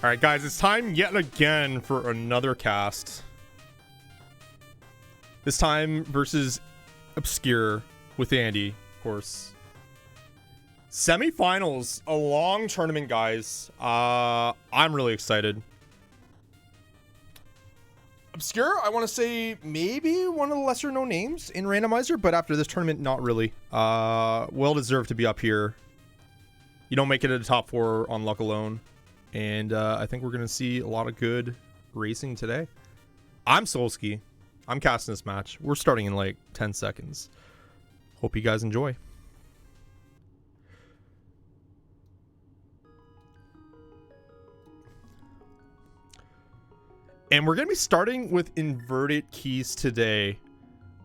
All right, guys, it's time yet again for another cast. This time versus Obscure with Andy, of course. Semifinals, a long tournament, guys. I'm really excited. Obscure, I want to say maybe one of the lesser known names in randomizer, but after this tournament, not really. Well deserved to be up here. You don't make it to the top 4 on luck alone. And I think we're going to see a lot of good racing today. I'm Solski. I'm casting this match. We're starting in like 10 seconds. Hope you guys enjoy. And we're going to be starting with inverted keys today.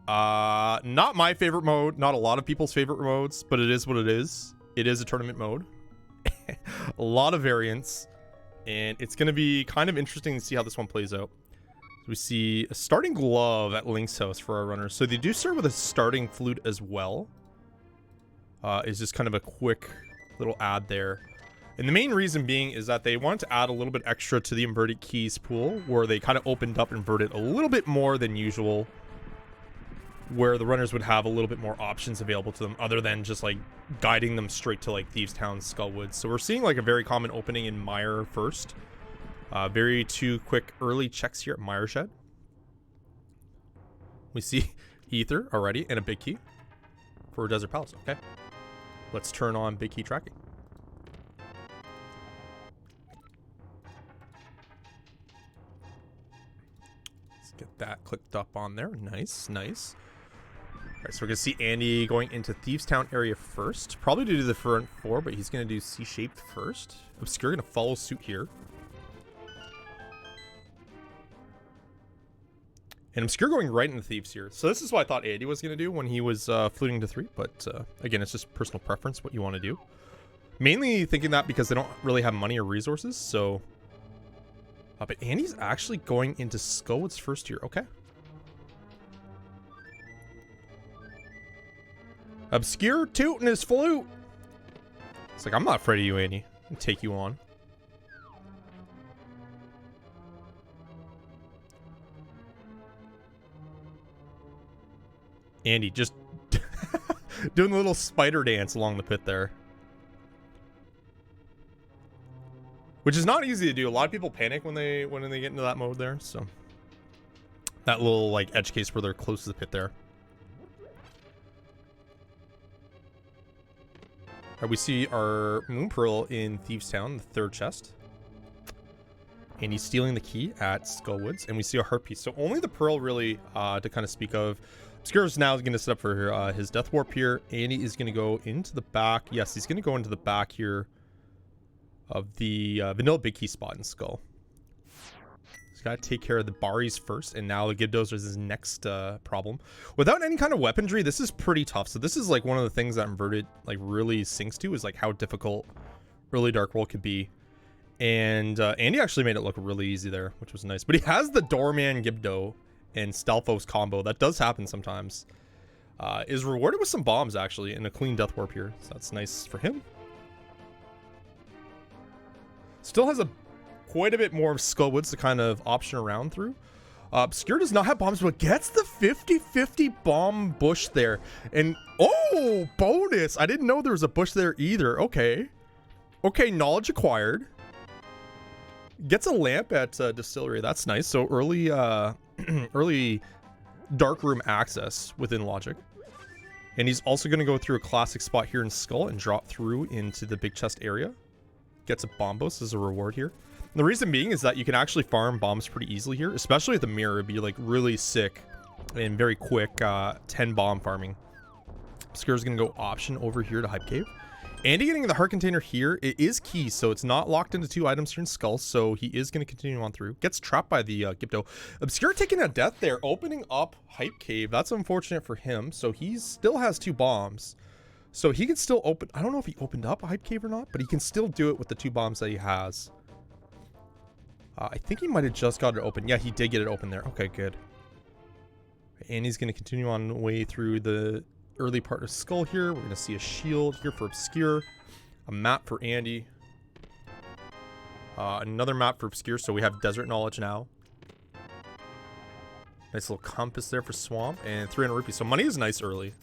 Not my favorite mode. Not a lot of people's favorite modes, but it is what it is. It is a tournament mode. A lot of variants. And it's going to be kind of interesting to see how this one plays out. We see a starting glove at Link's house for our runners. So they do start with a starting flute as well. It's just kind of a quick little ad there. And the main reason being is that they wanted to add a little bit extra to the inverted keys pool, where they kind of opened up inverted a little bit more than usual, where the runners would have a little bit more options available to them other than just like guiding them straight to like Thieves Town, Skullwoods. So we're seeing like a very common opening in Mire first. Very two quick early checks here at Mire Shed. We see Ether already and a big key for Desert Palace. Okay, let's turn on big key tracking. Let's get that clicked up on there. Nice, nice. All right, so we're going to see Andy going into Thieves Town area first. Probably to do the front 4, but he's going to do C-shaped first. Obscure going to follow suit here. And Obscure going right into Thieves here. So this is what I thought Andy was going to do when he was fluting to 3. But again, it's just personal preference what you want to do. Mainly thinking that because they don't really have money or resources. So, but Andy's actually going into Skullwoods first here. Okay. Obscure tooting his flute. It's like, I'm not afraid of you, Andy. I'll take you on. Andy just doing the little spider dance along the pit there. Which is not easy to do. A lot of people panic when they get into that mode there. So that little like edge case where they're close to the pit there. We see our Moon Pearl in Thieves Town, the 3rd chest. And he's stealing the key at Skullwoods. And we see a heart piece. So only the Pearl really to kind of speak of. Obscure is now going to set up for his Death Warp here. Andy is going to go into the back. Yes, he's going to go into the back here of the vanilla big key spot in Skull. He's got to take care of the Baris first, and now the Gibdos is his next problem. Without any kind of weaponry, this is pretty tough. So this is like one of the things that Inverted like really sinks to, is like how difficult early Dark World could be. And Andy actually made it look really easy there, which was nice. But he has the Doorman Gibdo and Stalfos combo. That does happen sometimes. Is rewarded with some bombs actually, and a clean Death Warp here. So that's nice for him. Still has quite a bit more of Skullwoods to kind of option around through. Obscure does not have bombs, but gets the 50-50 bomb bush there. And, oh, bonus. I didn't know there was a bush there either. Okay. Okay, knowledge acquired. Gets a lamp at Distillery. That's nice. So early, early dark room access within Logic. And he's also going to go through a classic spot here in Skull and drop through into the big chest area. Gets a bombos as a reward here. The reason being is that you can actually farm bombs pretty easily here, especially at the mirror. It'd be like really sick and very quick 10 bomb farming. Obscure's gonna go option over here to Hype Cave. Andy getting the heart container here. It is key, so it's not locked into 2 items here in Skull, so he is going to continue on through. Gets trapped by the Gibdo. Obscure taking a death there, opening up Hype Cave. That's unfortunate for him, so he still has 2 bombs. So he can still open... I don't know if he opened up a Hype Cave or not, but he can still do it with the 2 bombs that he has. I think he might have just got it open. Yeah, he did get it open there. Okay, good. And he's going to continue on the way through the early part of Skull here. We're going to see a shield here for Obscure. A map for Andy. Another map for Obscure, so we have Desert Knowledge now. Nice little compass there for Swamp, and 300 rupees. So money is nice early,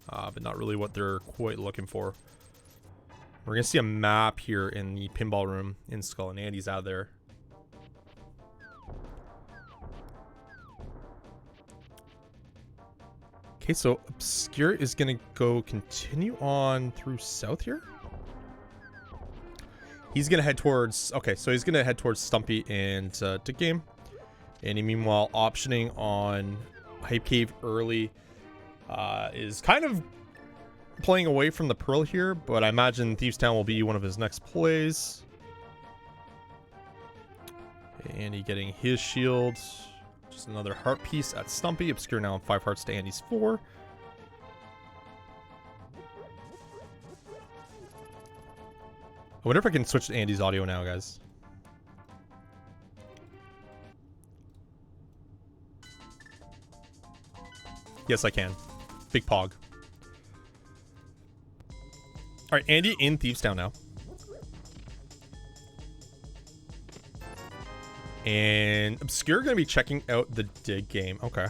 but not really what they're quite looking for. We're going to see a map here in the pinball room in Skull, and Andy's out of there. Okay, so Obscure is going to go continue on through south here. He's going to head towards... Okay, so he's going to head towards Stumpy and Dick Game. And meanwhile, optioning on Hype Cave early is kind of playing away from the Pearl here, but I imagine Thieves Town will be one of his next plays. Andy getting his shield. Just another heart piece at Stumpy. Obscure now on 5 hearts to Andy's 4. I wonder if I can switch to Andy's audio now, guys. Yes, I can. Big Pog. Alright, Andy in Thieves Town now. And Obscure going to be checking out the Dig game. Okay.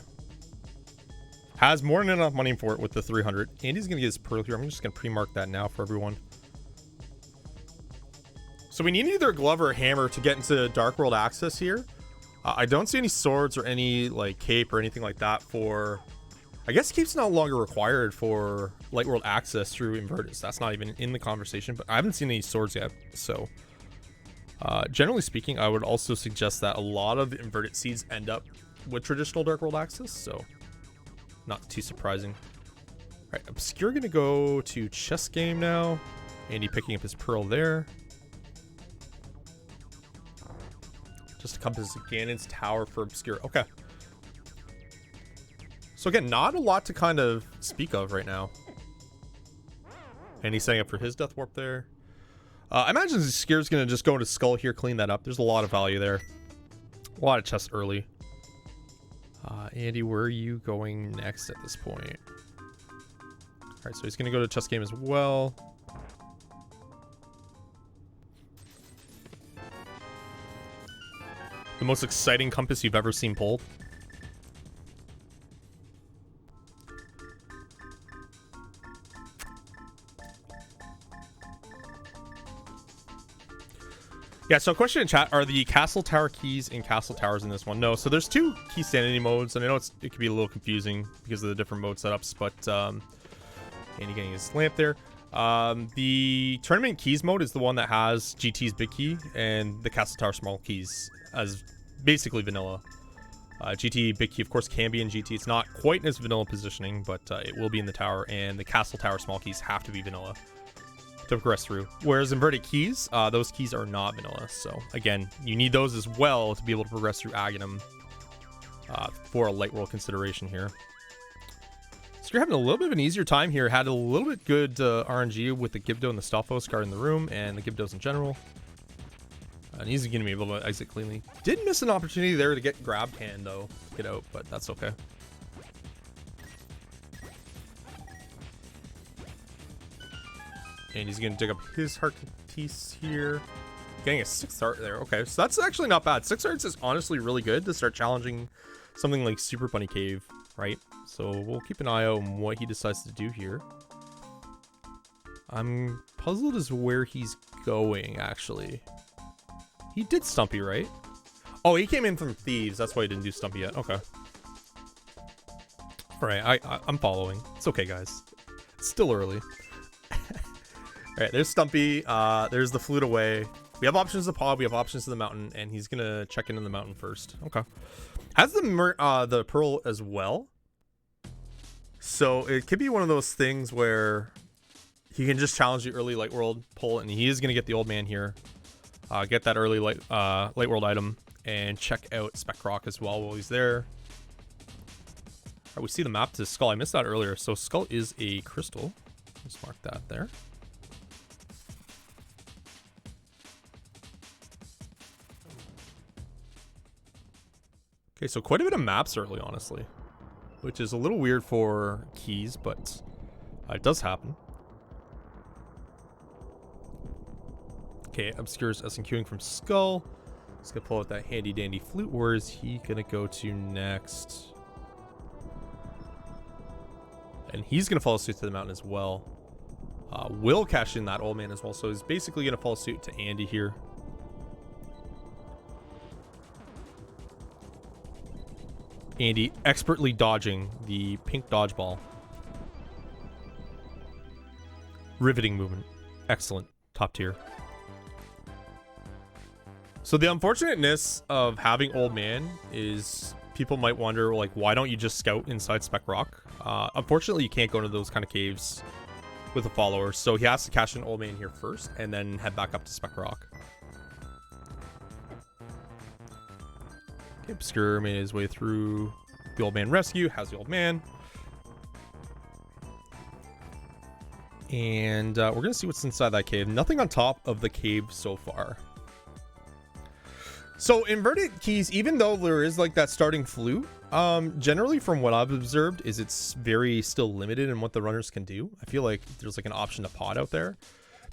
Has more than enough money for it with the 300. Andy's going to get his Pearl here. I'm just going to pre-mark that now for everyone. So we need either a glove or a hammer to get into Dark World access here. I don't see any swords or any like cape or anything like that for... I guess cape's no longer required for Light World access through Invertus. That's not even in the conversation, but I haven't seen any swords yet. So generally speaking, I would also suggest that a lot of inverted seeds end up with traditional Dark World access. So not too surprising. All right, Obscure going to go to Chess Game now. Andy picking up his Pearl there. Just a compass of Ganon's Tower for Obscure. Okay. So again, not a lot to kind of speak of right now. And he's setting up for his Death Warp there. I imagine Obscure's going to just go into Skull here, clean that up. There's a lot of value there. A lot of chests early. Andy, where are you going next at this point? Alright, so he's going to go to Chess Game as well. The most exciting compass you've ever seen pulled. Yeah, so question in chat, are the Castle Tower keys in Castle Towers in this one? No, so there's 2 Keysanity modes, and I know it can be a little confusing because of the different mode setups, but Andy getting his lamp there. The Tournament Keys mode is the one that has GT's big key, and the Castle Tower small keys as basically vanilla. GT big key, of course, can be in GT. It's not quite in its vanilla positioning, but it will be in the tower, and the Castle Tower small keys have to be vanilla to progress through. Whereas inverted keys, those keys are not vanilla. So again, you need those as well to be able to progress through Aghanim for a Light World consideration here. So you're having a little bit of an easier time here. Had a little bit good RNG with the Gibdo and the Stalfos card in the room, and the Gibdos in general. And he's going to be able to exit cleanly. Did miss an opportunity there to get grabbed hand though, to get out, but that's okay. And he's going to dig up his heart piece here. Getting a 6th heart there. Okay, so that's actually not bad. 6 hearts is honestly really good to start challenging something like Super Bunny Cave, right? So we'll keep an eye out on what he decides to do here. I'm puzzled as where he's going, actually. He did Stumpy, right? Oh, he came in from Thieves. That's why he didn't do Stumpy yet. Okay. All right, I'm following. It's okay, guys. It's still early. All right, there's Stumpy. There's the flute away. We have options to Pod. We have options to the mountain, and he's gonna check into the mountain first. Okay. Has the Pearl as well. So it could be one of those things where he can just challenge the early Light World pull, and he is gonna get the old man here. Get that early Light World item, and check out Spec Rock as well while he's there. All right, we see the map to Skull. I missed that earlier. So Skull is a crystal. Let's mark that there. Okay, so quite a bit of maps early, honestly, which is a little weird for keys, but it does happen. Okay, Obscure's SNQing from Skull. He's gonna pull out that handy dandy flute. Where is he gonna go to next? And he's gonna follow suit to the mountain as well. Will cash in that old man as well. So he's basically gonna follow suit to Andy here. Andy expertly dodging the pink dodgeball. Riveting movement. Excellent. Top tier. So the unfortunateness of having old man is people might wonder, like, why don't you just scout inside Spec Rock? Unfortunately, you can't go into those kind of caves with a follower, so he has to cash in old man here first and then head back up to Spec Rock. Okay, Obscure made his way through the old man rescue, has the old man. And we're going to see what's inside that cave. Nothing on top of the cave so far. So inverted keys, even though there is like that starting flute, generally from what I've observed is it's very still limited in what the runners can do. I feel like there's like an option to pod out there.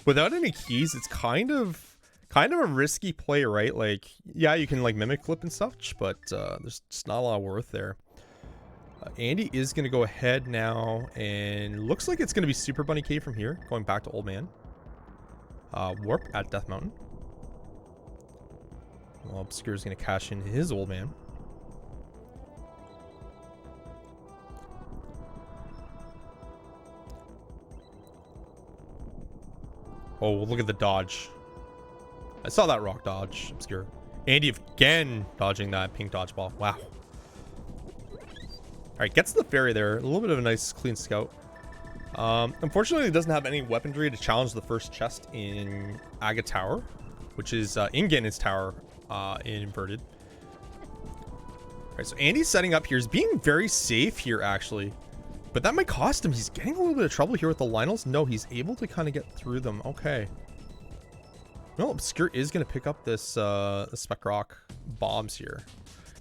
Without any keys, it's kind of a risky play, right? Like, yeah, you can like mimic clip and such, but there's just not a lot of worth there. Andy is going to go ahead now, and looks like it's going to be Super Bunny Cave from here, going back to Old Man. Warp at Death Mountain. Well, Obscure is going to cash in his Old Man. Oh, look at the dodge. I saw that rock dodge, Obscure. Andy again dodging that pink dodgeball. Wow. Alright, gets the fairy there. A little bit of a nice clean scout. Unfortunately, it doesn't have any weaponry to challenge the first chest in Aga Tower, which is in Ganon's Tower in Inverted. Alright, so Andy's setting up here. He's being very safe here, actually. But that might cost him. He's getting a little bit of trouble here with the Lionels. No, he's able to kind of get through them. Okay. Well, Obscure is going to pick up this Spec Rock bombs here.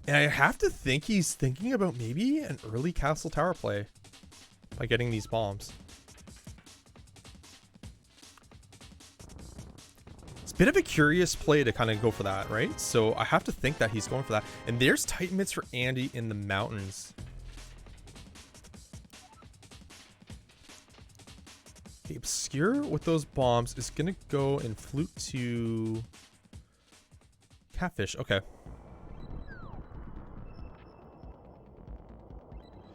And I have to think he's thinking about maybe an early Castle Tower play by getting these bombs. It's a bit of a curious play to kind of go for that, right? So I have to think that he's going for that. And there's Titan Mitts for Andy in the mountains. The Obscure with those bombs is going to go and flute to Catfish. Okay.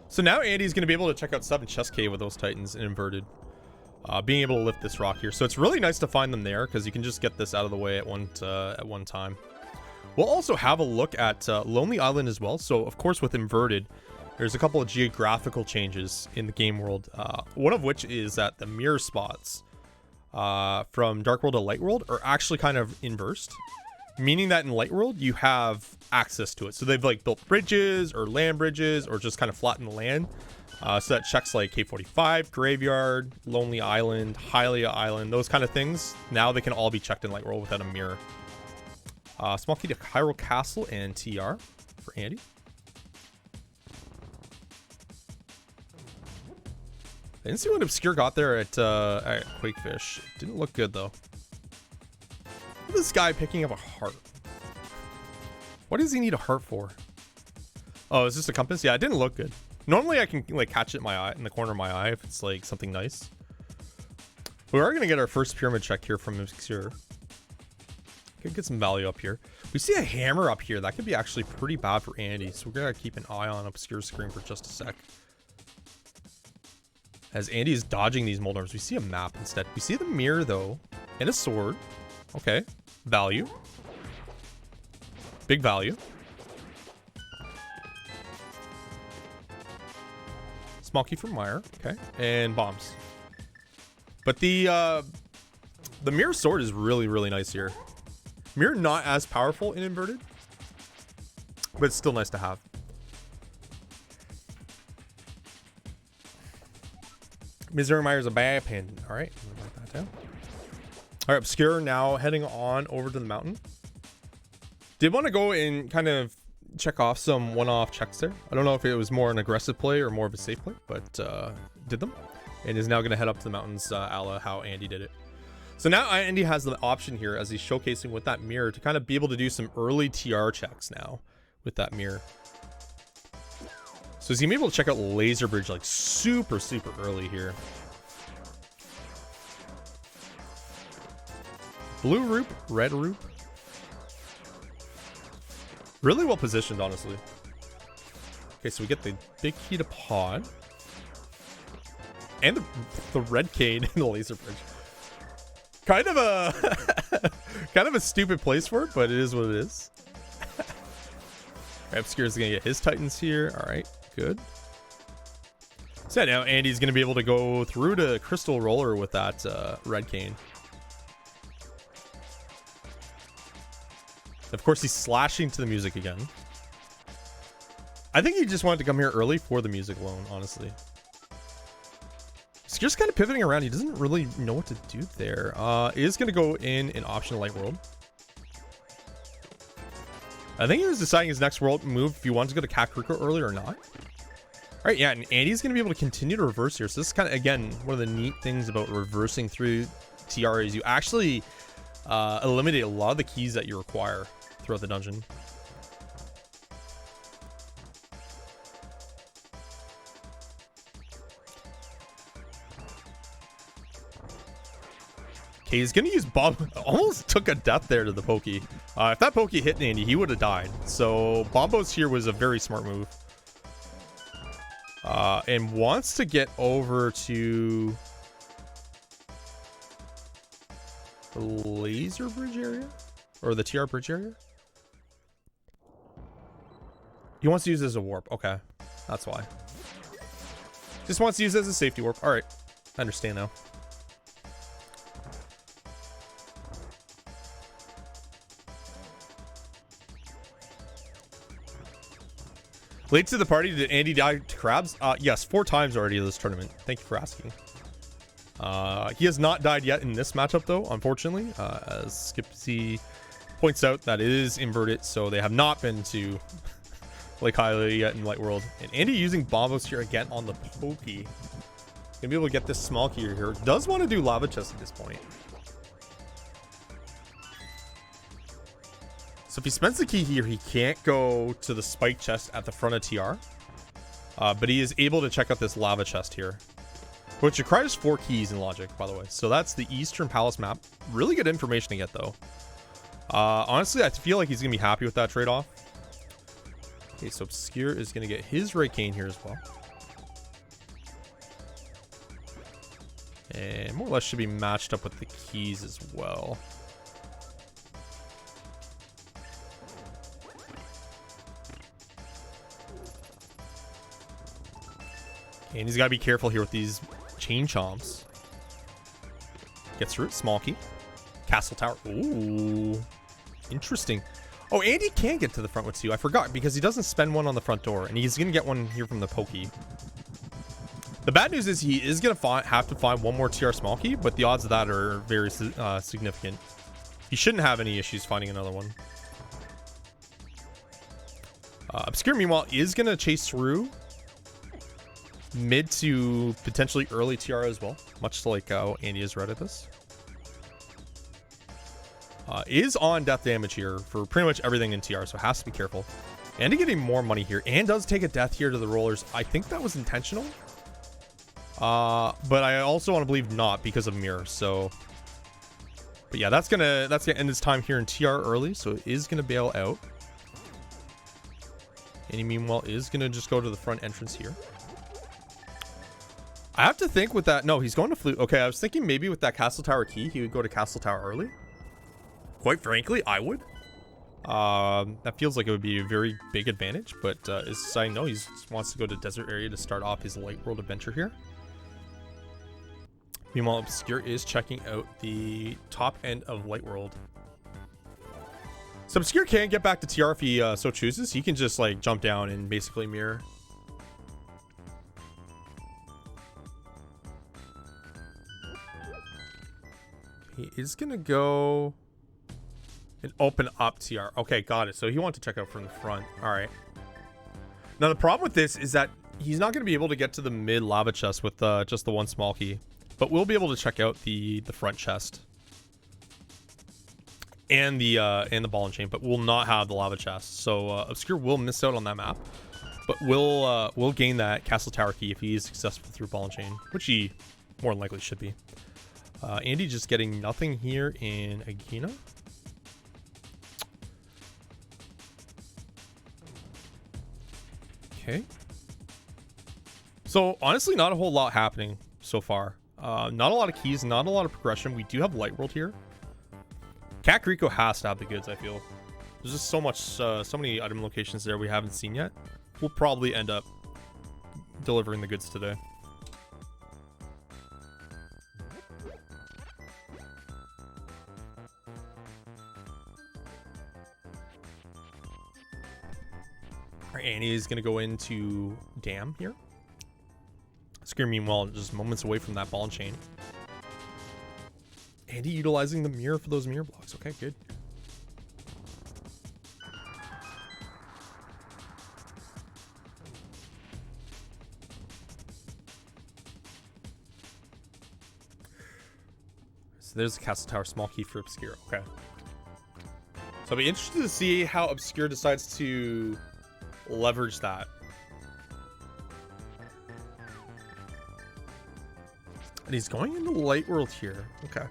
So now Andy's going to be able to check out 7 Chest Cave with those Titans in Inverted. Being able to lift this rock here. So it's really nice to find them there, because you can just get this out of the way at one time. We'll also have a look at Lonely Island as well. So, of course, with Inverted, there's a couple of geographical changes in the game world. One of which is that the mirror spots from Dark World to Light World are actually kind of inversed. Meaning that in Light World, you have access to it. So they've like built bridges or land bridges or just kind of flattened the land. So that checks like K45, Graveyard, Lonely Island, Hylia Island, those kind of things. Now they can all be checked in Light World without a mirror. Small key to Hyrule Castle and TR for Andy. I didn't see what Obscure got there at Quakefish. Didn't look good though. Look at this guy picking up a heart. What does he need a heart for? Oh, is this a compass? Yeah, it didn't look good. Normally I can like catch it in my eye, in the corner of my eye, if it's like something nice. We are gonna get our first pyramid check here from Obscure. Could get some value up here. We see a hammer up here. That could be actually pretty bad for Andy. So we're gonna keep an eye on Obscure's screen for just a sec. As Andy is dodging these Moldorms, we see a map instead. We see the mirror though, and a sword. Okay, value. Big value. Small key from Meyer. Okay, and bombs. But the mirror sword is really, really nice here. Mirror not as powerful in Inverted, but it's still nice to have. Missouri Meyer's a bad pin. All right, write that down. All right, Obscure now heading on over to the mountain. Did want to go and kind of check off some one-off checks there. I don't know if it was more an aggressive play or more of a safe play, but did them. And is now going to head up to the mountains a la how Andy did it. So now Andy has the option here, as he's showcasing with that mirror, to kind of be able to do some early TR checks now with that mirror. So he's gonna be able to check out Laser Bridge like super early here. Blue Roop, red Roop. Really well positioned, honestly. Okay, so we get the big key to pod. And the red cane and the Laser Bridge. Kind of a kind of a stupid place for it, but it is what it is. Obscure's gonna get his Titans here. Alright, good. So now Andy's gonna be able to go through to Crystal Roller with that red cane. Of course, he's slashing to the music again. I think he just wanted to come here early for the music alone, honestly. He's just kind of pivoting around. He doesn't really know what to do there. Is going to go in an option Light World. I think he was deciding his next world move if he wanted to go to Kakariko early or not. All right, yeah, and Andy's going to be able to continue to reverse here. So this is kind of, again, one of the neat things about reversing through TR is you actually eliminate a lot of the keys that you require throughout the dungeon. Okay, he's gonna use Bob. Almost took a death there to the Pokey. If that Pokey hit Andy, he would have died. So Bombos here was a very smart move. And wants to get over to the Laser Bridge area? Or the TR Bridge area? He wants to use it as a warp. Okay, that's why. Just wants to use it as a safety warp. All right, I understand now. Late to the party, did Andy die to crabs? Yes, 4 times already this tournament. Thank you for asking. He has not died yet in this matchup, though, unfortunately. As Skipsy points out, that is inverted, so they have not been to Lake Hylia yet in Light World. And Andy using Bombos here again on the Pokey. Gonna be able to get this small key here. Does want to do Lava Chest at this point. So if he spends the key here, he can't go to the spike chest at the front of TR. But he is able to check out this lava chest here, which requires 4 keys in logic, by the way. So that's the Eastern Palace map. Really good information to get, though. Honestly, I feel like he's going to be happy with that trade-off. Okay, so Obscure is going to get his Ray Cane here as well. And more or less should be matched up with the keys as well. And he's got to be careful here with these chain chomps. Gets through it. Small key. Castle Tower. Ooh. Interesting. Oh, Andy can get to the front with 2. I forgot because he doesn't spend 1 on the front door. And he's going to get 1 here from the Pokey. The bad news is he is going to have to find 1 more TR small key. But the odds of that are very significant. He shouldn't have any issues finding another one. Obscure, meanwhile, is going to chase through mid to potentially early TR as well, much like how Andy is right at this. Is on death damage here for pretty much everything in TR, so has to be careful. Andy getting more money here, and does take a death here to the rollers. I think that was intentional, but I also want to believe not because of mirror. So, but yeah, that's gonna end his time here in TR early, so it is gonna bail out. And he meanwhile is gonna just go to the front entrance here. I have to think with that. No, he's going to Flute. Okay, I was thinking maybe with that Castle Tower key, he would go to Castle Tower early. Quite frankly, I would. That feels like it would be a very big advantage, but is deciding no, he wants to go to Desert Area to start off his Light World adventure here. Meanwhile, Obscure is checking out the top end of Light World. So Obscure can get back to TR if he so chooses. He can just like jump down and basically mirror. He is gonna go and open up TR. Okay, got it. So he wants to check out from the front. All right. Now the problem with this is that he's not going to be able to get to the mid lava chest with just the 1 small key, but we'll be able to check out the front chest and the ball and chain, but will not have the lava chest. So Obscure will miss out on that map, but will gain that castle tower key if he is successful through ball and chain, which he more than likely should be. Andy just getting nothing here in Agina. Okay. So honestly, not a whole lot happening so far. Not a lot of keys, not a lot of progression. We do have Light World here. Kakariko has to have the goods, I feel. There's just so much, so many item locations there we haven't seen yet. We'll probably end up delivering the goods today. Alright, Annie is going to go into Dam here. Obscure, meanwhile, just moments away from that ball and chain. Andy utilizing the mirror for those mirror blocks. Okay, good. So there's a castle tower, small key for Obscure. Okay. So I'll be interested to see how Obscure decides to leverage that. And he's going into Light World here. Okay.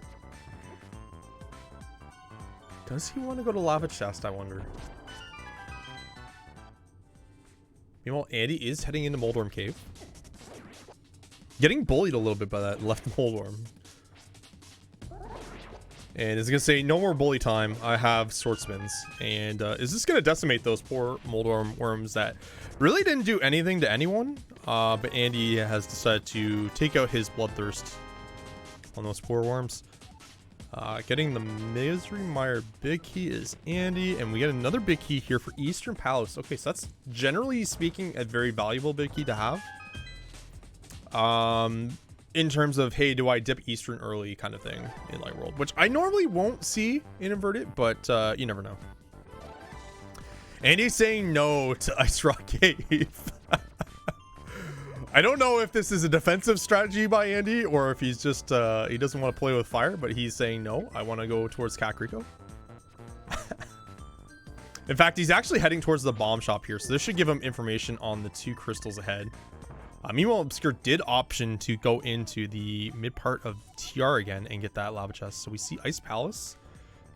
Does he want to go to Lava Chest, I wonder? Meanwhile, Andy is heading into Moldworm Cave. Getting bullied a little bit by that left Moldworm. And is going to say, no more bully time. I have Swordsmans. And is this going to decimate those poor Moldworm worms that really didn't do anything to anyone? But Andy has decided to take out his bloodthirst on those poor worms. Getting the Misery Mire big key is Andy. And we get another big key here for Eastern Palace. Okay, so that's generally speaking a very valuable big key to have. In terms of, hey, do I dip Eastern early kind of thing in Light World, which I normally won't see in Inverted, but you never know. Andy's saying no to Ice Rock Cave. I don't know if this is a defensive strategy by Andy or if he's just, he doesn't want to play with fire, but he's saying no, I want to go towards Kakariko. In fact, he's actually heading towards the bomb shop here, so this should give him information on the 2 crystals ahead. Meanwhile, Obscure did option to go into the mid part of TR again and get that lava chest. So we see Ice Palace.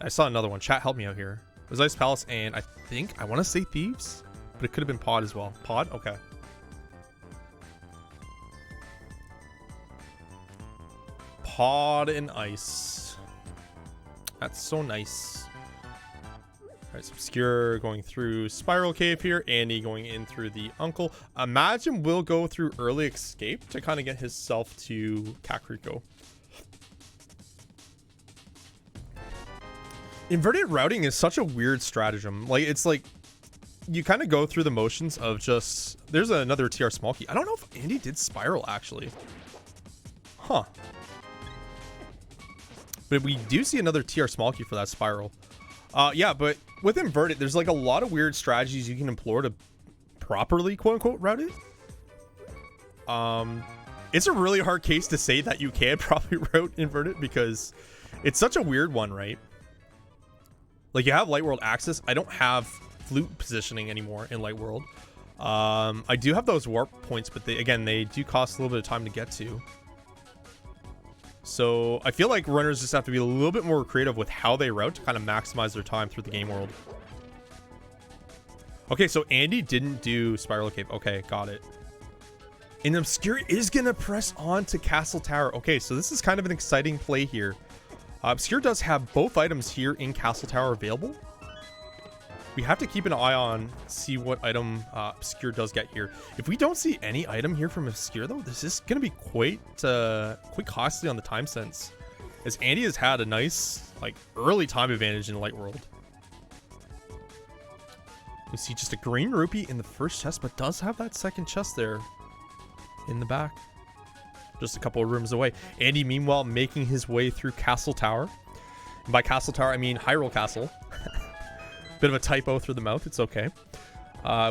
I saw another one. Chat, help me out here. It was Ice Palace, and I think, I want to say Thieves, but it could have been Pod as well. Pod? Okay. Pod and Ice. That's so nice. Alright, so Obscure going through Spiral Cave here. Andy going in through the Uncle. Imagine we'll go through Early Escape to kind of get himself to Kakariko. Inverted routing is such a weird stratagem. Like, it's like you kind of go through the motions of just... There's another TR small key. I don't know if Andy did Spiral, actually. Huh. But we do see another TR small key for that Spiral. Yeah, but with Inverted, there's like a lot of weird strategies you can employ to properly, quote unquote, route it. It's a really hard case to say that you can properly route Inverted because it's such a weird one, right? Like, you have Light World access. I don't have flute positioning anymore in Light World. I do have those warp points, but they do cost a little bit of time to get to. So I feel like runners just have to be a little bit more creative with how they route to kind of maximize their time through the game world. Okay, so Andy didn't do Spiral Cave. Okay, got it. And Obscure is going to press on to Castle Tower. Okay, so this is kind of an exciting play here. Obscure does have both items here in Castle Tower available. We have to keep an eye on, see what item Obscure does get here. If we don't see any item here from Obscure, though, this is going to be quite costly on the time sense, as Andy has had a nice, like, early time advantage in Light World. We see just a green rupee in the first chest, but does have that second chest there in the back, just a couple of rooms away. Andy, meanwhile, making his way through Castle Tower. And by Castle Tower, I mean Hyrule Castle. Bit of a typo through the mouth. It's okay.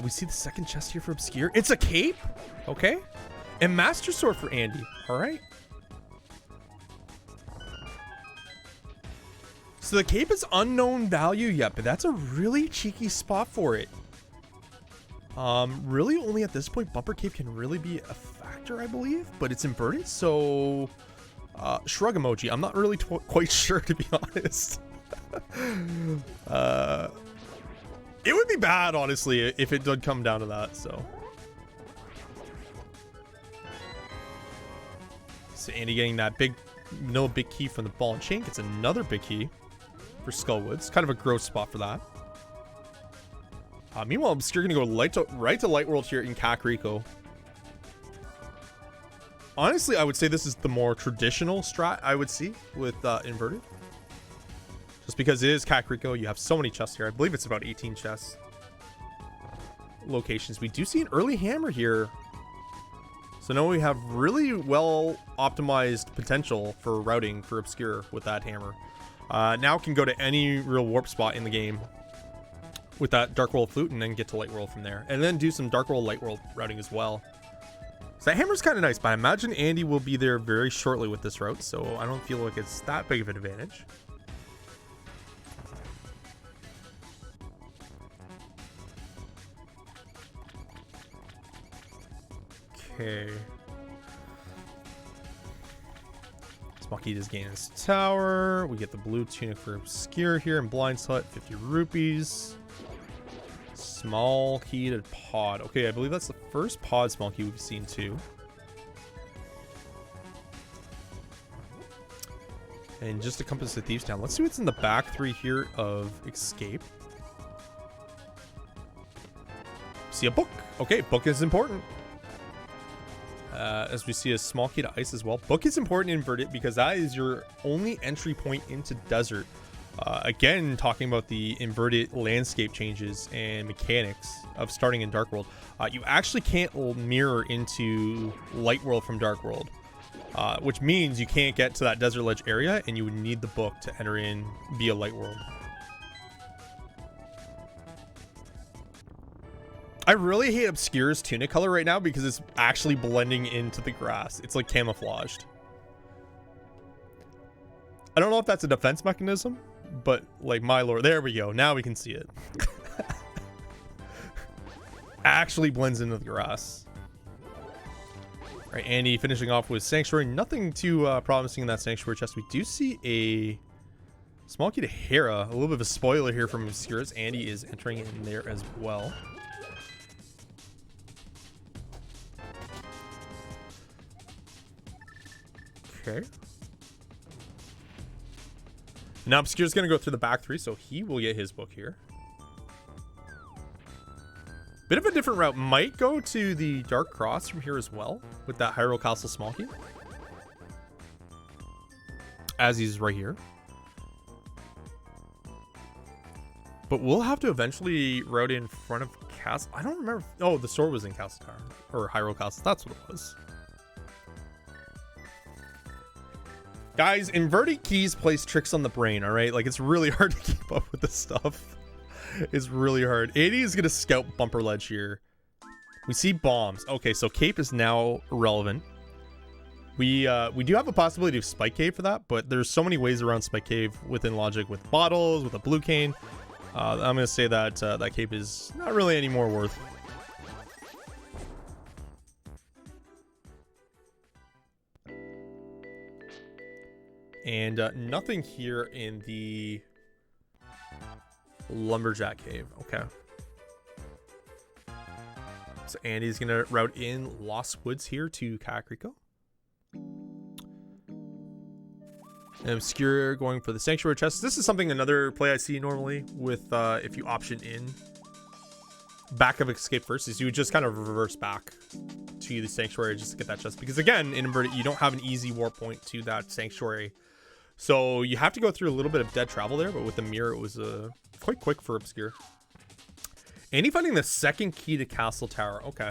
We see the second chest here for Obscure. It's a cape. Okay. And Master Sword for Andy. All right. So So the cape is unknown value yet, but that's a really cheeky spot for it. Really only at this point, bumper cape can really be a factor, I believe, but it's inverted, so shrug emoji. I'm not really quite sure, to be honest. It would be bad, honestly, if it did come down to that, so. So Andy getting that big key from the ball and chain. Gets another big key for Skullwoods. Kind of a gross spot for that. Meanwhile, Obscure gonna go right to Light World here in Kakariko. Honestly, I would say this is the more traditional strat I would see with inverted. Just because it is Kakariko, you have so many chests here. I believe it's about 18 chests locations. We do see an early hammer here. So now we have really well optimized potential for routing for Obscure with that hammer. Now can go to any real warp spot in the game with that Dark World Flute and then get to Light World from there. And then do some Dark World, Light World routing as well. So that hammer's kind of nice, but I imagine Andy will be there very shortly with this route. So I don't feel like it's that big of an advantage. Okay. Smoky just gain his tower. We get the blue tunic for Obscure here in Blind's Hut, 50 rupees. Small keyed pod. Okay, I believe that's the first pod small key we've seen too. And just to compass the thieves down, let's see what's in the back three here of Escape. See a book. Okay, book is important. As we see a small key to ice as well. Book is important in inverted because that is your only entry point into desert. Again, talking about the inverted landscape changes and mechanics of starting in Dark World. You actually can't mirror into Light World from Dark World. Which means you can't get to that desert ledge area and you would need the book to enter in via Light World. I really hate Obscure's tunic color right now because it's actually blending into the grass. It's like camouflaged. I don't know if that's a defense mechanism, but like my lord, there we go. Now we can see it. Actually blends into the grass. All right, Andy finishing off with Sanctuary. Nothing too promising in that Sanctuary chest. We do see a small key to Hera. A little bit of a spoiler here from Obscure. Andy is entering in there as well. Okay. Now Obscure's going to go through the back three, so he will get his book here. Bit of a different route. Might go to the Dark Cross from here as well with that Hyrule Castle small key. As he's right here. But we'll have to eventually route in front of Castle. I don't remember. Oh, the store was in Castle Tower. Or Hyrule Castle. That's what it was. Guys, inverted keys plays tricks on the brain, all right? Like, it's really hard to keep up with this stuff. It's really hard. 80 is going to scout bumper ledge here. We see bombs. Okay, so cape is now irrelevant. We do have a possibility of spike cave for that, but there's so many ways around spike cave within logic with bottles, with a blue cane. I'm going to say that that cape is not really any more worth. And nothing here in the Lumberjack Cave. Okay. So Andy's going to route in Lost Woods here to Kakariko. And Obscure going for the Sanctuary chest. This is something another play I see normally with if you option in back of Escape first is you would just kind of reverse back to the Sanctuary just to get that chest. Because again, in inverted, you don't have an easy warp point to that Sanctuary. So you have to go through a little bit of dead travel there, but with the mirror, it was quite quick for Obscure. Andy finding the second key to Castle Tower. Okay.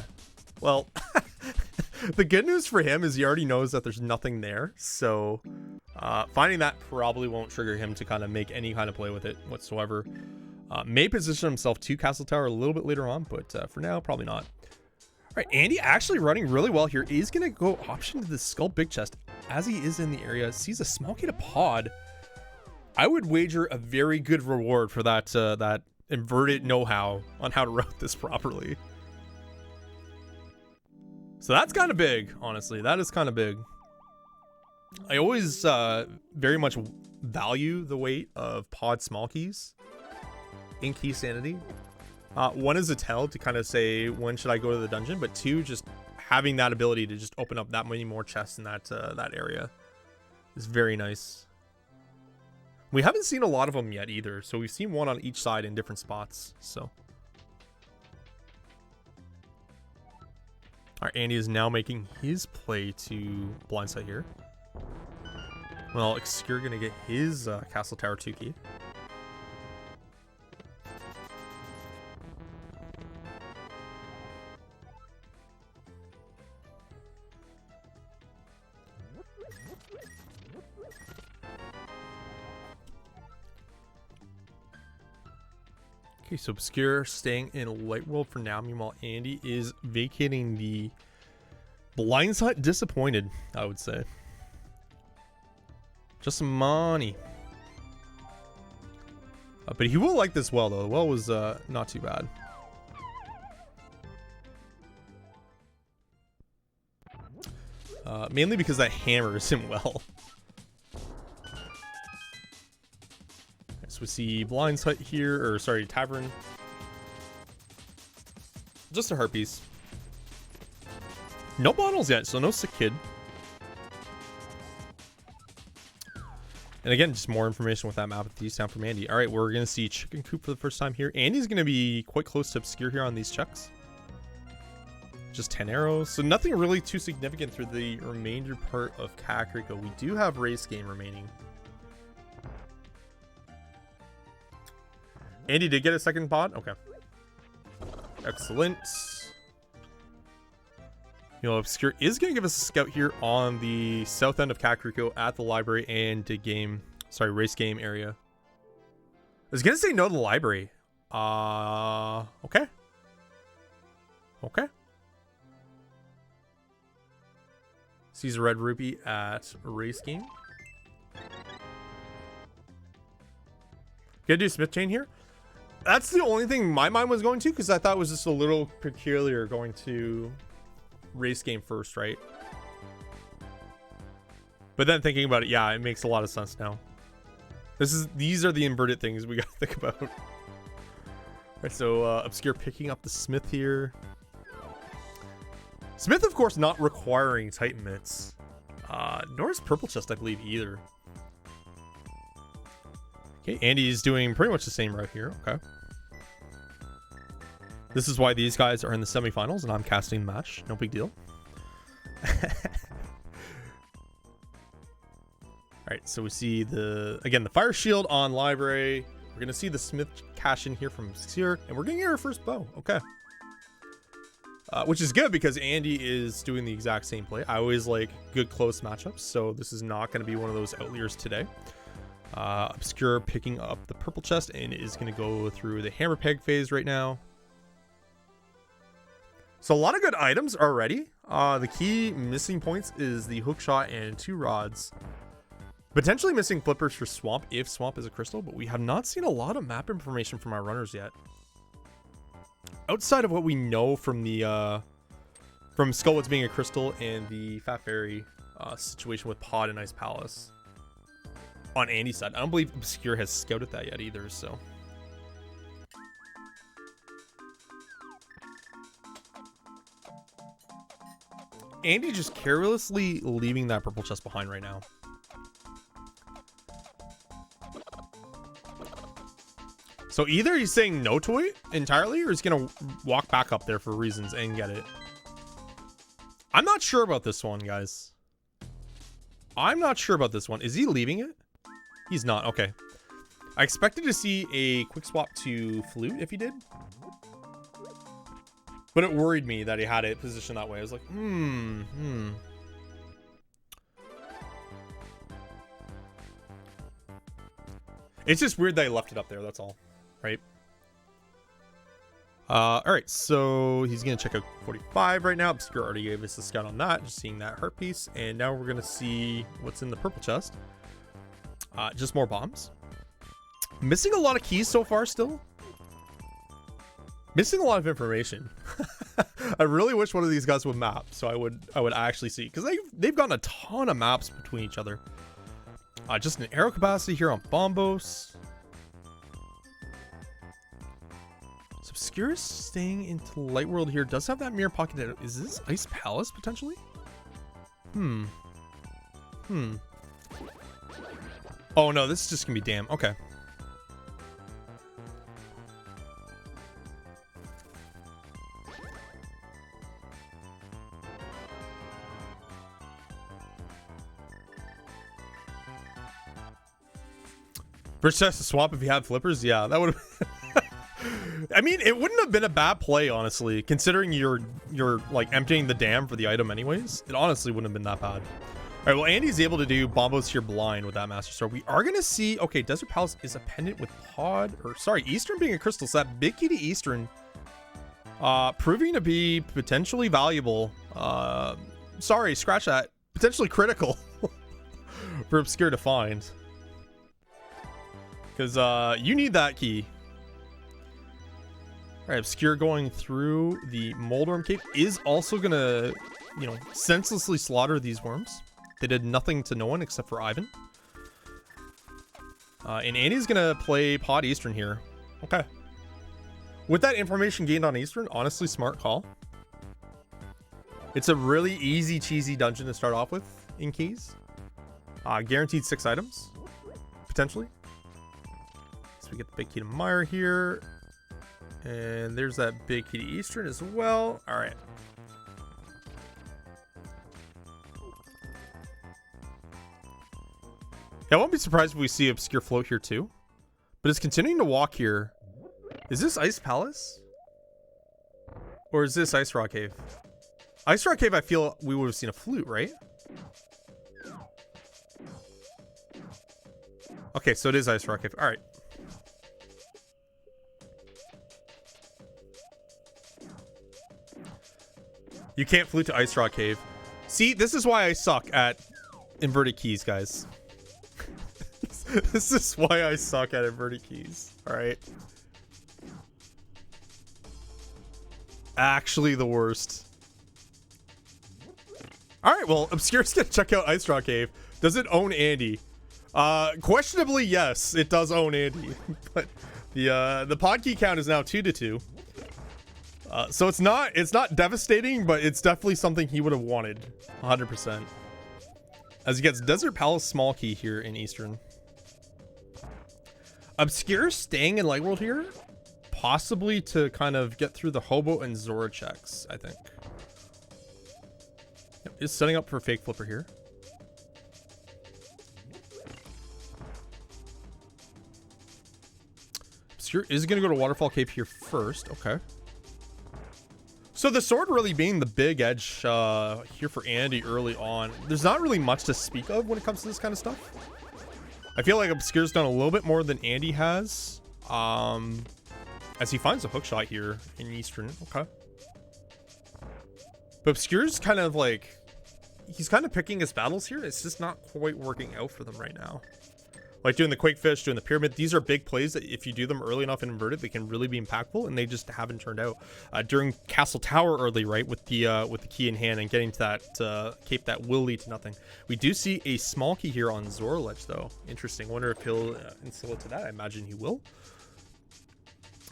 Well, the good news for him is he already knows that there's nothing there. So finding that probably won't trigger him to kind of make any kind of play with it whatsoever. May position himself to Castle Tower a little bit later on, but for now, probably not. All right, Andy actually running really well here. Is going to go option to the Skull Big Chest as he is in the area. Sees a small key to pod. I would wager a very good reward for that that inverted know-how on how to route this properly. So that's kind of big, honestly. That is kind of big. I always very much value the weight of pod small keys in Keysanity. One is a tell to kind of say when should I go to the dungeon, but two, just having that ability to just open up that many more chests in that that area is very nice. We haven't seen a lot of them yet either, so we've seen one on each side in different spots. So, all right, Andy is now making his play to blindside here. Well, Obscure gonna get his Castle Tower 2 key. Okay, so Obscure staying in Light World for now. Meanwhile, Andy is vacating the blindside. Disappointed, I would say. Just some money. But he will like this well, though. The well was not too bad. Mainly because that hammer is in well. So we see Blind's Hut here, or sorry, Tavern. Just a heart piece. No bottles yet, so no sick kid. And again, just more information with that map at the East Town from Andy. All right, we're going to see Chicken Coop for the first time here. Andy's going to be quite close to Obscure here on these checks. Just 10 arrows. So nothing really too significant through the remainder part of Kakariko. We do have race game remaining. Andy did get a second pod. Okay. Excellent. You know, Obscure is going to give us a scout here on the south end of Kakariko at the library and race game area. I was going to say no to the library. Okay. Okay. Sees a red rupee at race game. Gonna do Smith chain here. That's the only thing my mind was going to, because I thought it was just a little peculiar going to race game first, right? But then thinking about it, yeah, it makes a lot of sense now. These are the inverted things we gotta think about. Right, so Obscure picking up the Smith here. Smith, of course, not requiring Titan mitts. Nor is Purple Chest, I believe, either. Okay, Andy's doing pretty much the same right here. Okay. This is why these guys are in the semifinals and I'm casting the match. No big deal. Alright, so we see the fire shield on library. We're going to see the Smith cash in here from Obscure, and we're going to get our first bow. Okay. Which is good because Andy is doing the exact same play. I always like good close matchups, so this is not going to be one of those outliers today. Obscure picking up the purple chest and is going to go through the hammer peg phase right now. So a lot of good items already. The key missing points is the hook shot and 2 rods. Potentially missing flippers for Swamp if Swamp is a crystal, but we have not seen a lot of map information from our runners yet. Outside of what we know from the from Skullwoods being a crystal and the Fat Fairy situation with Pod and Ice Palace. On Andy's side, I don't believe Obscure has scouted that yet either, so. Andy just carelessly leaving that purple chest behind right now. So either he's saying no to it entirely, or he's gonna walk back up there for reasons and get it. I'm not sure about this one, guys. I'm not sure about this one. Is he leaving it? He's not. Okay. I expected to see a quick swap to flute if he did. But it worried me that he had it positioned that way. I was like, It's just weird that he left it up there. That's all. Right? All right. So he's going to check out 45 right now. Obscure already gave us a scout on that. Just seeing that heart piece. And now we're going to see what's in the purple chest. Just more bombs. Missing a lot of keys so far still. Missing a lot of information. I really wish one of these guys would map, so I would actually see, because they've gotten a ton of maps between each other. Just an arrow capacity here on Bombos. So Obscure staying into Light World here does have that mirror pocket. Is this Ice Palace potentially? Oh no, this is just gonna be Dam. Okay. First test to swap if you had flippers, yeah, that would have. I mean, it wouldn't have been a bad play, honestly, considering you're like emptying the dam for the item anyways. It honestly wouldn't have been that bad. All right, well, Andy's able to do Bombos here blind with that Master Sword. We are gonna see. Okay, Desert Palace is a pendant with Pod, or sorry, Eastern being a crystal. So that big key to Eastern, proving to be potentially valuable. Sorry, scratch that. Potentially critical for Obscure to find. Because you need that key. All right, Obscure going through the Moldworm Cave is also gonna, you know, senselessly slaughter these worms. They did nothing to no one except for Ivan. And Andy's gonna play Pod Eastern here. Okay. With that information gained on Eastern, honestly, smart call. It's a really easy, cheesy dungeon to start off with in keys. Guaranteed 6 items, potentially. We get the big key to Mire here, and there's that big key to Eastern as well. All right. Yeah, I won't be surprised if we see Obscure float here too, but it's continuing to walk here. Is this Ice Palace? Or is this Ice Rock Cave? Ice Rock Cave, I feel we would have seen a flute, right? Okay, so it is Ice Rock Cave. All right. You can't flute to Ice Rock Cave. See, this is why I suck at inverted keys, guys. This is why I suck at inverted keys. All right. Actually, the worst. All right, well, Obscure's gonna check out Ice Rock Cave. Does it own Andy? Questionably, yes, it does own Andy. But the pod key count is now 2-2. So it's not devastating, but it's definitely something he would have wanted 100%. As he gets Desert Palace small key here in Eastern. Obscure staying in Light World here, possibly to kind of get through the Hobo and Zora checks, I think. Yep, is setting up for a fake flipper here. Obscure is going to go to Waterfall Cave here first. Okay. So the sword really being the big edge here for Andy early on. There's not really much to speak of when it comes to this kind of stuff. I feel like Obscure's done a little bit more than Andy has. As he finds a hook shot here in Eastern. Okay. But Obscure's kind of like, he's kind of picking his battles here. It's just not quite working out for them right now. Like doing the Quake Fish, doing the Pyramid. These are big plays that if you do them early enough and inverted, they can really be impactful, and they just haven't turned out. During Castle Tower early, right, with the key in hand and getting to that cape that will lead to nothing. We do see a small key here on Zora Ledge, though. Interesting. Wonder if he'll instill it to that. I imagine he will.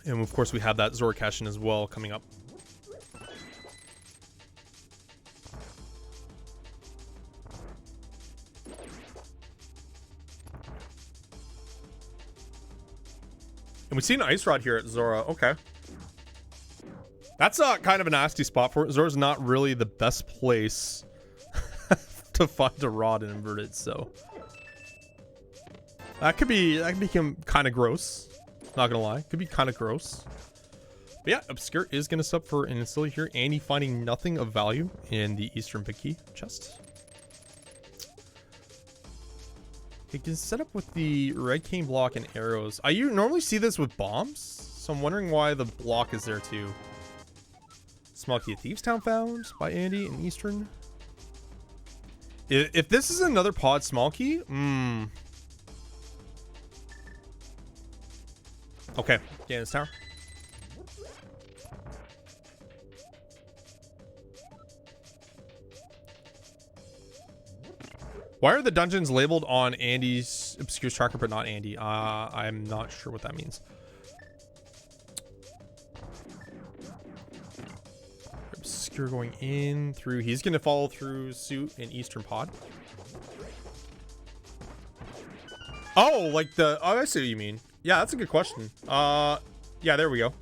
And of course, we have that Zora cash in as well coming up. And we see an Ice Rod here at Zora. Okay. That's kind of a nasty spot for it. Zora's not really the best place to find a rod and inverted, so. That could become kind of gross. Not gonna lie. Could be kind of gross. But yeah, Obscure is gonna sub for an install here. Andy finding nothing of value in the Eastern Big Key chest. It can set up with the red cane block and arrows. I normally see this with bombs, so I'm wondering why the block is there too. Small key of Thieves Town found by Andy in Eastern. If this is another pod small key, Okay, get this tower. Why are the dungeons labeled on Andy's Obscure's tracker but not Andy? I'm not sure what that means. Obscure going in through. He's going to follow through suit in Eastern Pod. Oh, like the... Oh, I see what you mean. Yeah, that's a good question. Yeah, there we go.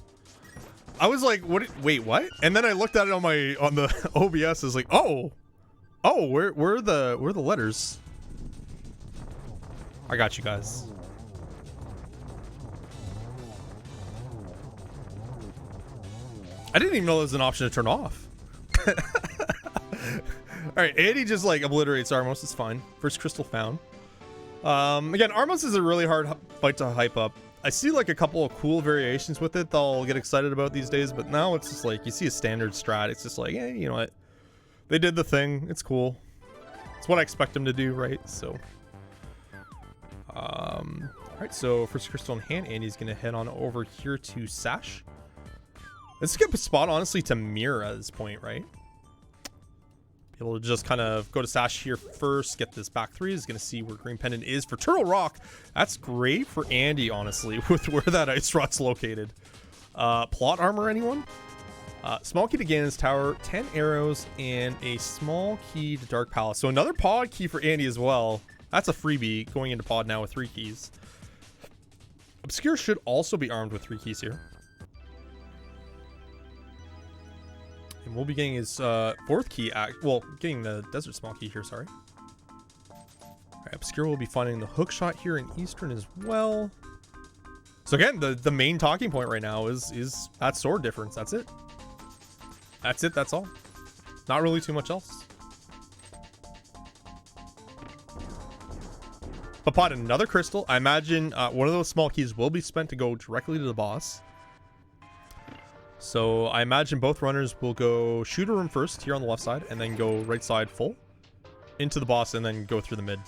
I was like, what? Wait, what? And then I looked at it on the OBS. Is like, oh, where are the letters? I got you guys. I didn't even know there was an option to turn off. All right, Andy just like obliterates Armos. It's fine. First crystal found. Again, Armos is a really hard fight to hype up. I see like a couple of cool variations with it that I'll get excited about these days, but now it's just like you see a standard strat. It's just like, hey, you know what? They did the thing. It's cool. It's what I expect them to do, right? So, all right. So first crystal in hand, Andy's gonna head on over here to Sash. It's a good spot, honestly, to mirror at this point, right? Be able to just kind of go to Sash here first, get this back three. Is going to see where Green Pendant is for Turtle Rock. That's great for Andy, honestly, with where that ice rot's located. Plot armor, anyone? Small key to Ganon's Tower, 10 arrows, and a small key to Dark Palace. So another pod key for Andy as well. That's a freebie going into pod now with 3 keys. Obscure should also be armed with 3 keys here. And we'll be getting his 4th key, well, getting the Desert Small Key here, sorry. Right, Obscure will be finding the hook shot here in Eastern as well. So again, the main talking point right now is that sword difference. That's it. That's it, that's all. Not really too much else. But pot another crystal. I imagine one of those small keys will be spent to go directly to the boss. So I imagine both runners will go shooter room first here on the left side and then go right side full into the boss and then go through the mid.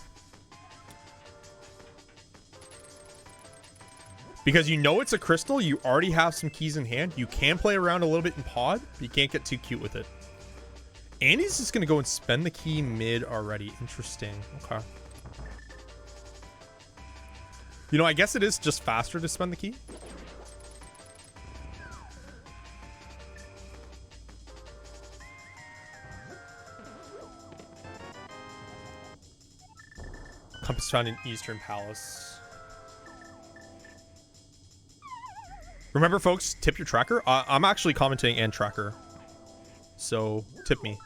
Because you know it's a crystal, you already have some keys in hand. You can play around a little bit in pod, but you can't get too cute with it. Andy's just going to go and spend the key mid already. Interesting. Okay. You know, I guess it is just faster to spend the key. Compass found in Eastern Palace. Remember, folks, tip your tracker. I'm actually commenting and tracker, so tip me.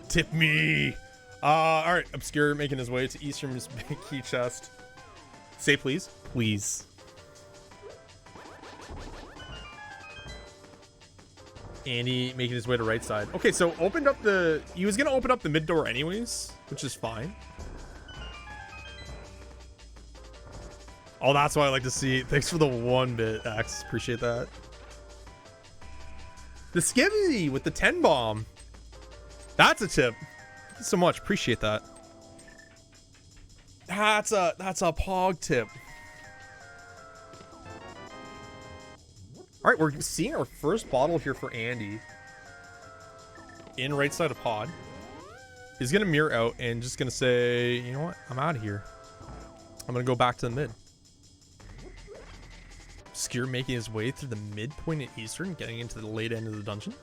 Tip me. All right, Obscure making his way to Eastern's big key chest. Say please, please. Andy making his way to right side. Okay, so opened up he was gonna open up the mid door anyways, which is fine. Oh, that's what I like to see. Thanks for the 1-bit, Axe. Appreciate that. The Skibby with the 10 bomb. That's a tip. Thank you so much. Appreciate that. That's a pog tip. All right, we're seeing our first bottle here for Andy. In right side of pod. He's gonna mirror out and just gonna say, you know what? I'm out of here. I'm gonna go back to the mid. Obscure making his way through the midpoint at Eastern, getting into the late end of the dungeon.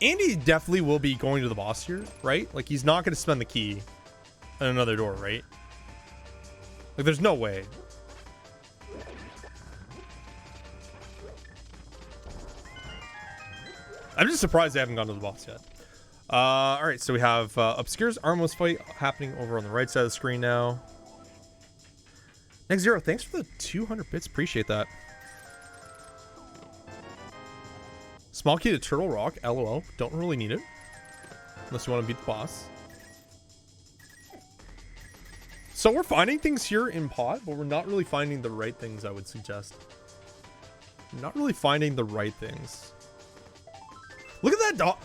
Andy definitely will be going to the boss here, right? Like, he's not going to spend the key on another door, right? Like, there's no way. I'm just surprised they haven't gone to the boss yet. All right, so we have Obscure's Armos fight happening over on the right side of the screen now. Next Zero, thanks for the 200 bits. Appreciate that. Small key to Turtle Rock. LOL. Don't really need it. Unless you want to beat the boss. So we're finding things here in pod, but we're not really finding the right things, I would suggest. Not really finding the right things. Look at that dodge.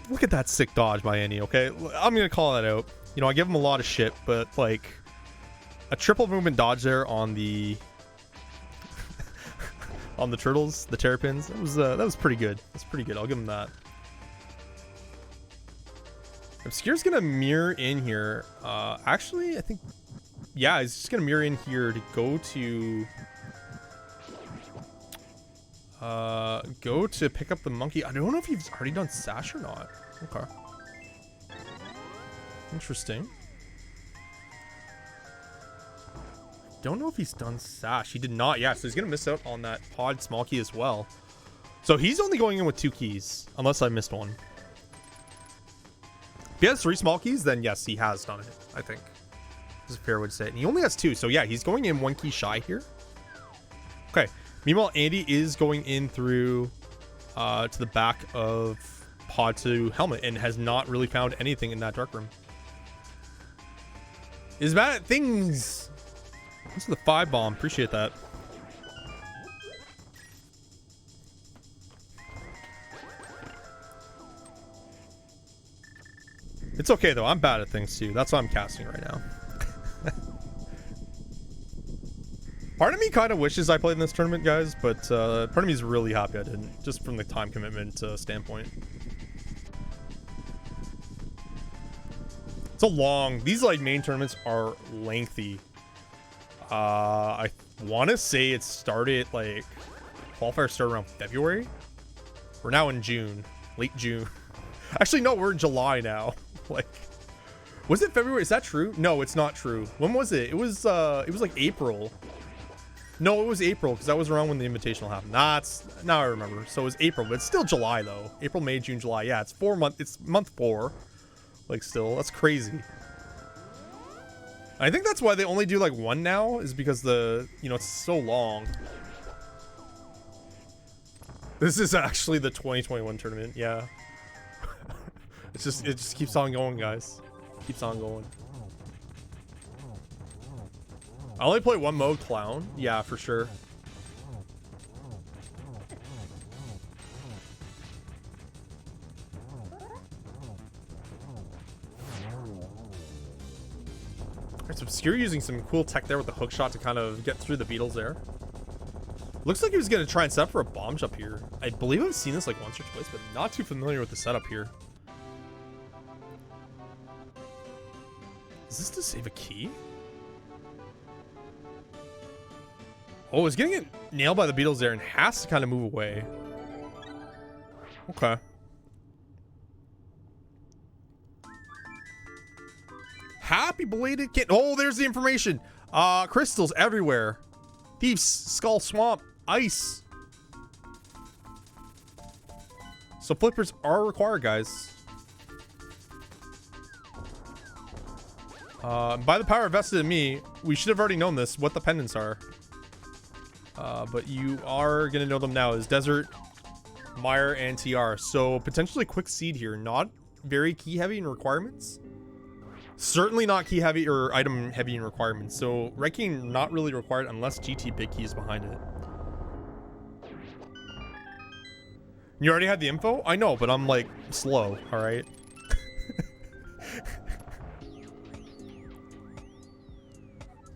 Look at that sick dodge by Annie, okay? I'm going to call that out. You know, I give him a lot of shit, but like a triple movement dodge there on the on the turtles, the terrapins. That was pretty good. That's pretty good. I'll give him that. Obscure's going to mirror in here. Actually, I think yeah, he's just going to mirror in here to go to pick up the monkey. I don't know if he's already done Sash or not. Okay. Interesting. Don't know if he's done Sash. He did not. Yeah, so he's going to miss out on that pod small key as well. So he's only going in with 2 keys, unless I missed one. If he has 3 small keys, then yes, he has done it, I think. Is a fair way to say it. And he only has 2, so yeah, he's going in 1 key shy here. Okay. Meanwhile, Andy is going in through to the back of pod to helmet and has not really found anything in that dark room. Is bad at things. This is the 5 bomb. Appreciate that. It's okay though. I'm bad at things too. That's what I'm casting right now. Part of me kind of wishes I played in this tournament, guys, but part of me is really happy I didn't, just from the time commitment standpoint. It's a long, these like main tournaments are lengthy. I want to say it started like, qualifier started around February. We're now in June, late June. Actually, no, we're in July now. Like, was it February? Is that true? No, it's not true. When was it? It was like April. No, it was April, because that was around when the Invitational happened. Now I remember. So it was April, but it's still July though. April, May, June, July. Yeah, it's 4 months. It's month 4. Like, still, that's crazy. I think that's why they only do like 1 now, is because it's so long. This is actually the 2021 tournament. Yeah. It just keeps on going, guys. Keeps on going. I only play 1 mode, Clown. Yeah, for sure. Alright, so Obscure using some cool tech there with the hook shot to kind of get through the beetles there. Looks like he was going to try and set up for a bomb jump here. I believe I've seen this like once or twice, but not too familiar with the setup here. Is this to save a key? Oh, he's getting it nailed by the beetles there and has to kind of move away. Okay. Happy belated kid. Oh, there's the information. Crystals everywhere. Thieves, Skull Swamp, ice. So flippers are required, guys. By the power vested in me, we should have already known this, what the pendants are. But you are going to know them now as Desert, Mire, and TR. So potentially quick seed here. Not very key heavy in requirements. Certainly not key heavy or item heavy in requirements. So ranking not really required unless GT big key is behind it. You already had the info? I know, but I'm like slow, all right?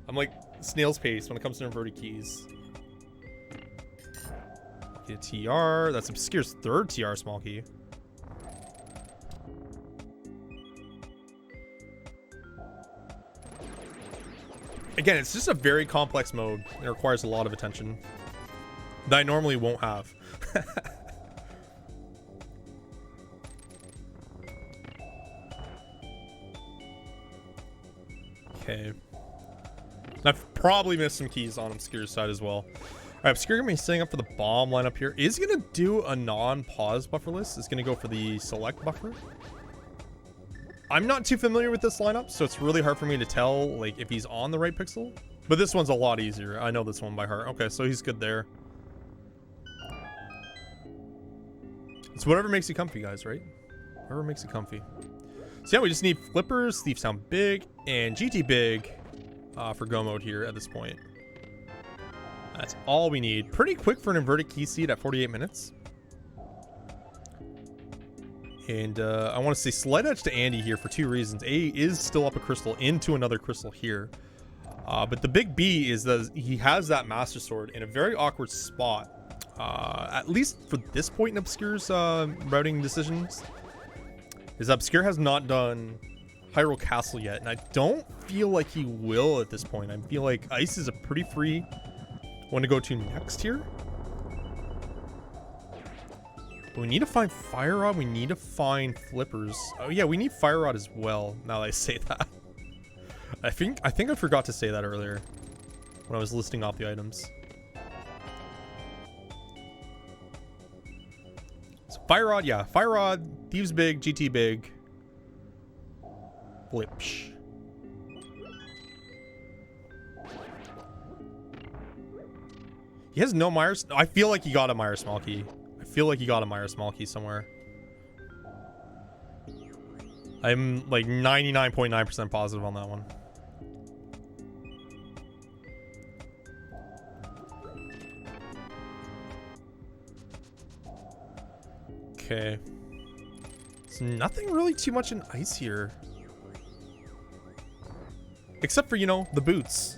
I'm like snail's pace when it comes to inverted keys. Okay, TR. That's Obscure's 3rd TR small key. Again, it's just a very complex mode. It requires a lot of attention that I normally won't have. Okay. I've probably missed some keys on Obscure's side as well. All right, Obscure gonna be setting up for the bomb lineup here. Is gonna do a non-pause buffer list. Is gonna go for the select buffer. I'm not too familiar with this lineup, so it's really hard for me to tell like if he's on the right pixel. But this one's a lot easier. I know this one by heart. Okay, so he's good there. It's whatever makes you comfy, guys, right? Whatever makes you comfy. So yeah, we just need flippers, Thief Sound big, and GT big for go mode here at this point. That's all we need. Pretty quick for an inverted key seed at 48 minutes. And I want to say slight edge to Andy here for 2 reasons. A is still up a crystal into another crystal here. But the big B is that he has that Master Sword in a very awkward spot. At least for this point in Obscure's routing decisions. Is Obscure has not done Hyrule Castle yet. And I don't feel like he will at this point. I feel like Ice is a pretty free one to go to next here. But we need to find Fire Rod. We need to find Flippers. Oh yeah, we need Fire Rod as well. Now that I say that, I think I forgot to say that earlier when I was listing off the items. So Fire Rod, yeah, Fire Rod, Thieves Big, GT Big, Flipsh. He has no Myers. I feel like he got a Myers Small Key. I feel like he got a Myers Small Key somewhere. I'm like 99.9% positive on that one. Okay. So nothing really too much in Ice here. Except for, you know, the boots.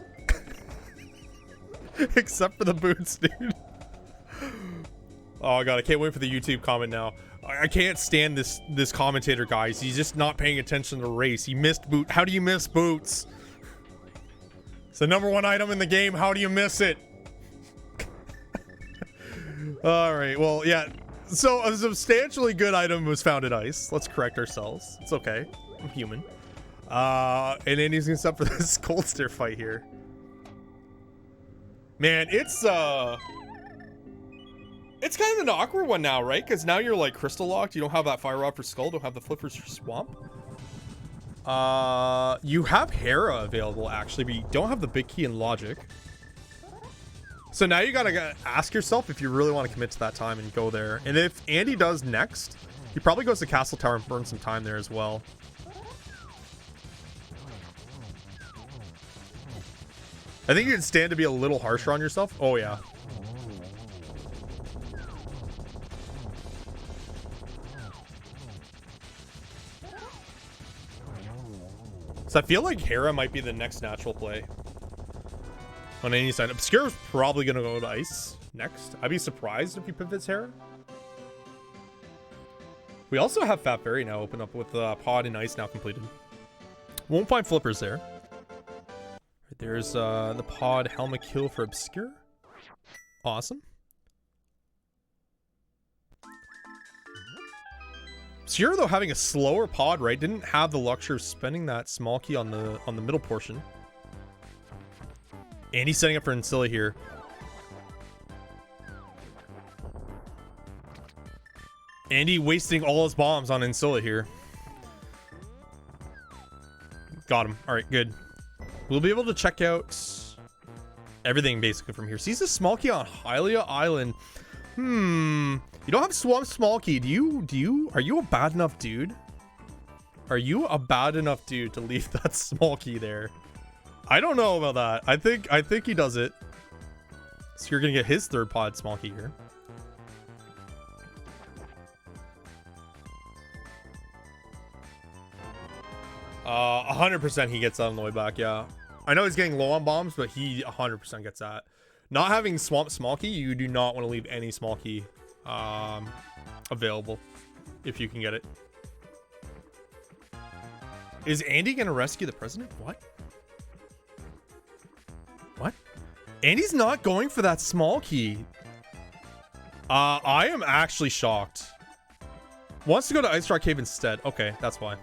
Except for the boots, dude. Oh god, I can't wait for the YouTube comment now. I can't stand this commentator, guys. He's just not paying attention to the race. He missed boot. How do you miss boots? It's the #1 item in the game. How do you miss it? All right. Well, yeah. So a substantially good item was found in Ice. Let's correct ourselves. It's okay. I'm human. And then he's gonna step for this cold stare fight here. Man, it's kind of an awkward one now, right? Because now you're like crystal locked. You don't have that Fire Rod for Skull. Don't have the Flippers for Swamp. You have Hera available actually, but you don't have the big key in Logic. So now you gotta ask yourself if you really want to commit to that time and go there. And if Andy does next, he probably goes to Castle Tower and burns some time there as well. I think you can stand to be a little harsher on yourself. Oh yeah. So I feel like Hera might be the next natural play on any side. Obscure's probably gonna go to Ice next. I'd be surprised if he pivots Hera. We also have Fat Fairy now open up with Pod and Ice now completed. Won't find Flippers there. There's the Pod Helmet Kill for Obscure. Awesome. Obscure, though, having a slower pod, right, didn't have the luxury of spending that small key on the middle portion. And he's setting up for Ancilla here. Andy wasting all his bombs on Ancilla here. Got him. All right, good. We'll be able to check out everything basically from here. Sees a small key on Hylia Island. You don't have Swamp Small Key. Are you a bad enough dude? Are you a bad enough dude to leave that small key there? I don't know about that. I think he does it. So you're gonna get his 3rd pod small key here. Uh, 100% he gets that on the way back, yeah. I know he's getting low on bombs, but he 100% gets that. Not having Swamp Small Key, you do not want to leave any small key available if you can get it. Is Andy gonna rescue the president? What? What? Andy's not going for that small key. I am actually shocked. Wants to go to Ice Rock Cave instead. Okay, that's why.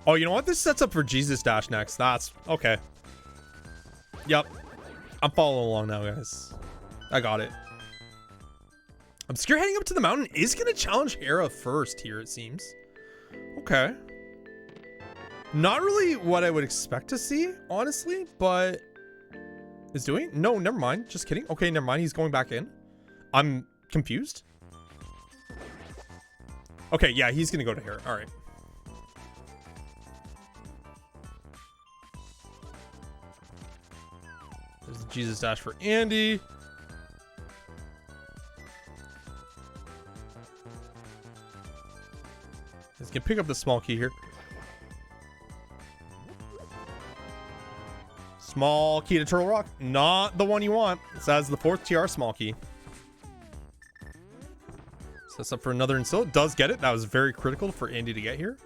Oh, you know what? This sets up for Jesus Dash next. That's okay. Yep. I'm following along now, guys. I got it. Obscure heading up to the mountain is going to challenge Hera first here, it seems. Okay. Not really what I would expect to see, honestly, but is doing? No, never mind. Just kidding. Okay, never mind. He's going back in. I'm confused. Okay, yeah, he's going to go to Hera. All right. There's the Jesus Dash for Andy. He's gonna pick up the small key here. Small key to Turtle Rock. Not the one you want. This has the 4th TR small key. Sets up for another Instill. Does get it. That was very critical for Andy to get here.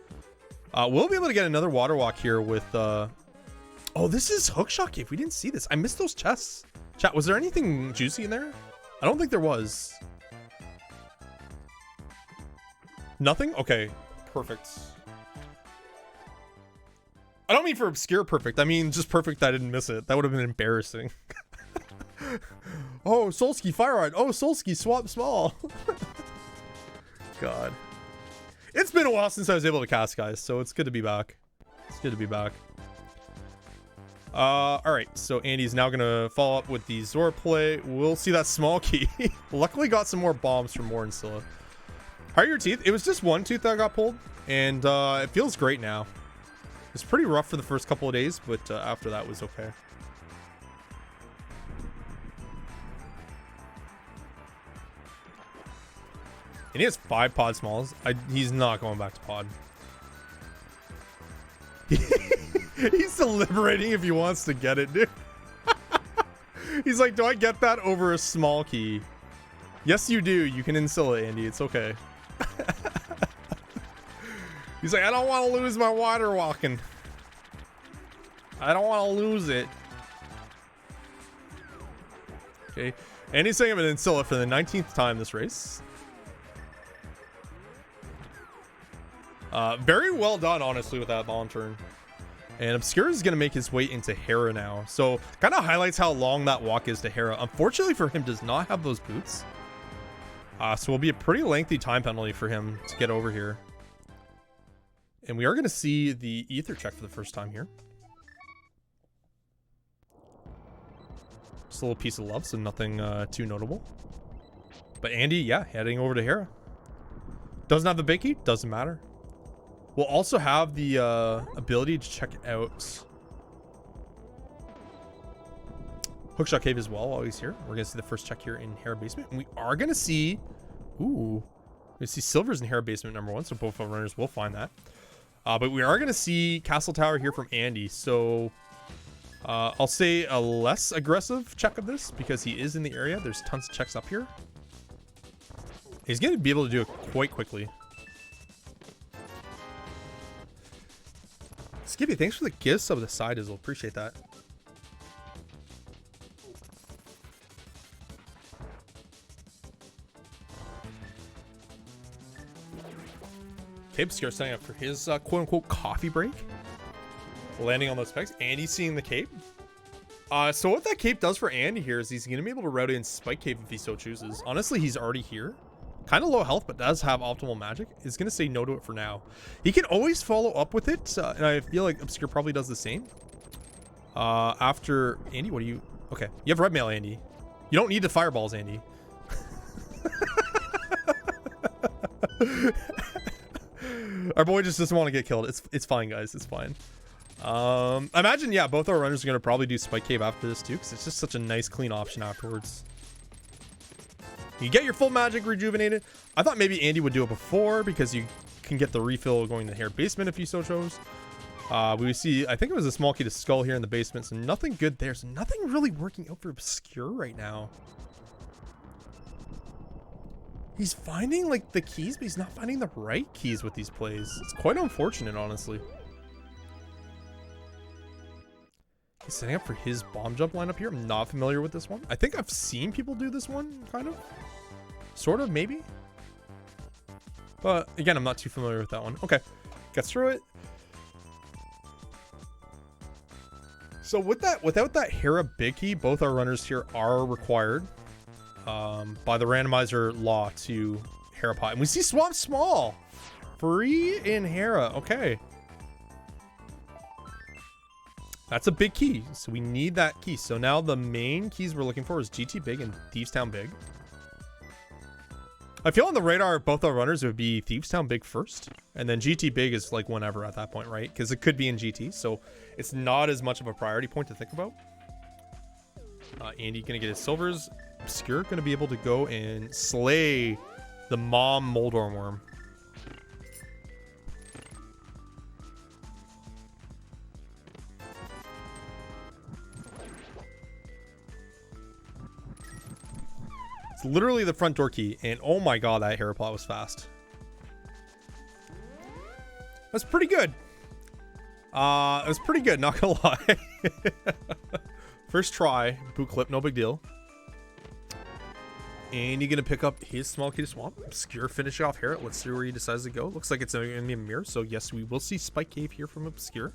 We'll be able to get another Water Walk here with... Oh, this is Hookshot Cave. We didn't see this. I missed those chests. Chat, was there anything juicy in there? I don't think there was. Nothing? Okay. Perfect. I don't mean for obscure perfect. I mean just perfect that I didn't miss it. That would have been embarrassing. Oh, Solsky Fire Ride. Oh, Solsky Swap Small. God. It's been a while since I was able to cast, guys, so it's good to be back. It's good to be back. Alright, so Andy's now gonna follow up with the Zora play. We'll see that small key. Luckily got some more bombs from War and Scylla. How are your teeth? It was just one tooth that got pulled, and it feels great now. It's pretty rough for the first couple of days, but after that was okay. And he has 5 pod smalls. He's not going back to pod. He's deliberating if he wants to get it, dude. He's like, do I get that over a small key? Yes, you do. You can instill it, Andy. It's okay. He's like, I don't want to lose my water walking. I don't want to lose it. Okay. And he's saying I'm going to instill it for the 19th time this race. Very well done, honestly, with that bomb turn. And Obscure is going to make his way into Hera now. So, kind of highlights how long that walk is to Hera. Unfortunately for him, does not have those boots. So, will be a pretty lengthy time penalty for him to get over here. And we are going to see the ether check for the first time here. Just a little piece of love, so nothing too notable. But Andy, yeah, heading over to Hera. Doesn't have the big key, doesn't matter. We'll also have the ability to check out Hookshot Cave as well while he's here. We're going to see the first check here in Hera Basement. And we are going to see... Ooh. We see Silver's in Hera Basement number 1, so both our runners will find that. But we are going to see Castle Tower here from Andy. So I'll say a less aggressive check of this because he is in the area. There's tons of checks up here. He's going to be able to do it quite quickly. Skippy, thanks for the gift sub of the side as well. Appreciate that. Cape's setting up for his quote-unquote coffee break. Landing on those specs. Andy seeing the cape. So what that cape does for Andy here is he's going to be able to route in Spike Cave if he so chooses. Honestly, he's already here. Kind of low health, but does have optimal magic. Is going to say no to it for now. He can always follow up with it. And I feel like Obscure probably does the same. After... Andy, what do you... Okay. You have red mail, Andy. You don't need the fireballs, Andy. Our boy just doesn't want to get killed. It's fine, guys. It's fine. I imagine, yeah, both our runners are going to probably do Spike Cave after this, too. Because it's just such a nice, clean option afterwards. You get your full magic rejuvenated. I thought maybe Andy would do it before because you can get the refill going to the Hera Basement if you so chose. We see, I think it was a small key to Skull here in the basement, so nothing good there. So nothing really working out for Obscure right now. He's finding like the keys, but he's not finding the right keys with these plays. It's quite unfortunate, honestly. He's setting up for his bomb jump lineup here. I'm not familiar with this one. I think I've seen people do this one, kind of. Sort of, maybe. But again, I'm not too familiar with that one. Okay, gets through it. So with that, without that Hera big key, both our runners here are required by the randomizer law to Hera pot. And we see Swamp Small free in Hera. Okay. That's a big key, so we need that key. So now the main keys we're looking for is GT Big and Thieves Town Big. I feel on the radar of both our runners it would be Thieves Town Big first, and then GT Big is like whenever at that point, right? Because it could be in GT, so it's not as much of a priority point to think about. Andy gonna get his silvers. Obscure gonna be able to go and slay the mom Moldorm worm. It's literally the front door key, and oh my god, that Herapot was fast. That's pretty good. It was pretty good, not gonna lie. First try, boot clip, no big deal. And you're gonna pick up his small key to swamp. Obscure finish off Herod. Let's see where he decides to go. Looks like it's gonna be a mirror, so yes, we will see Spike Cave here from Obscure.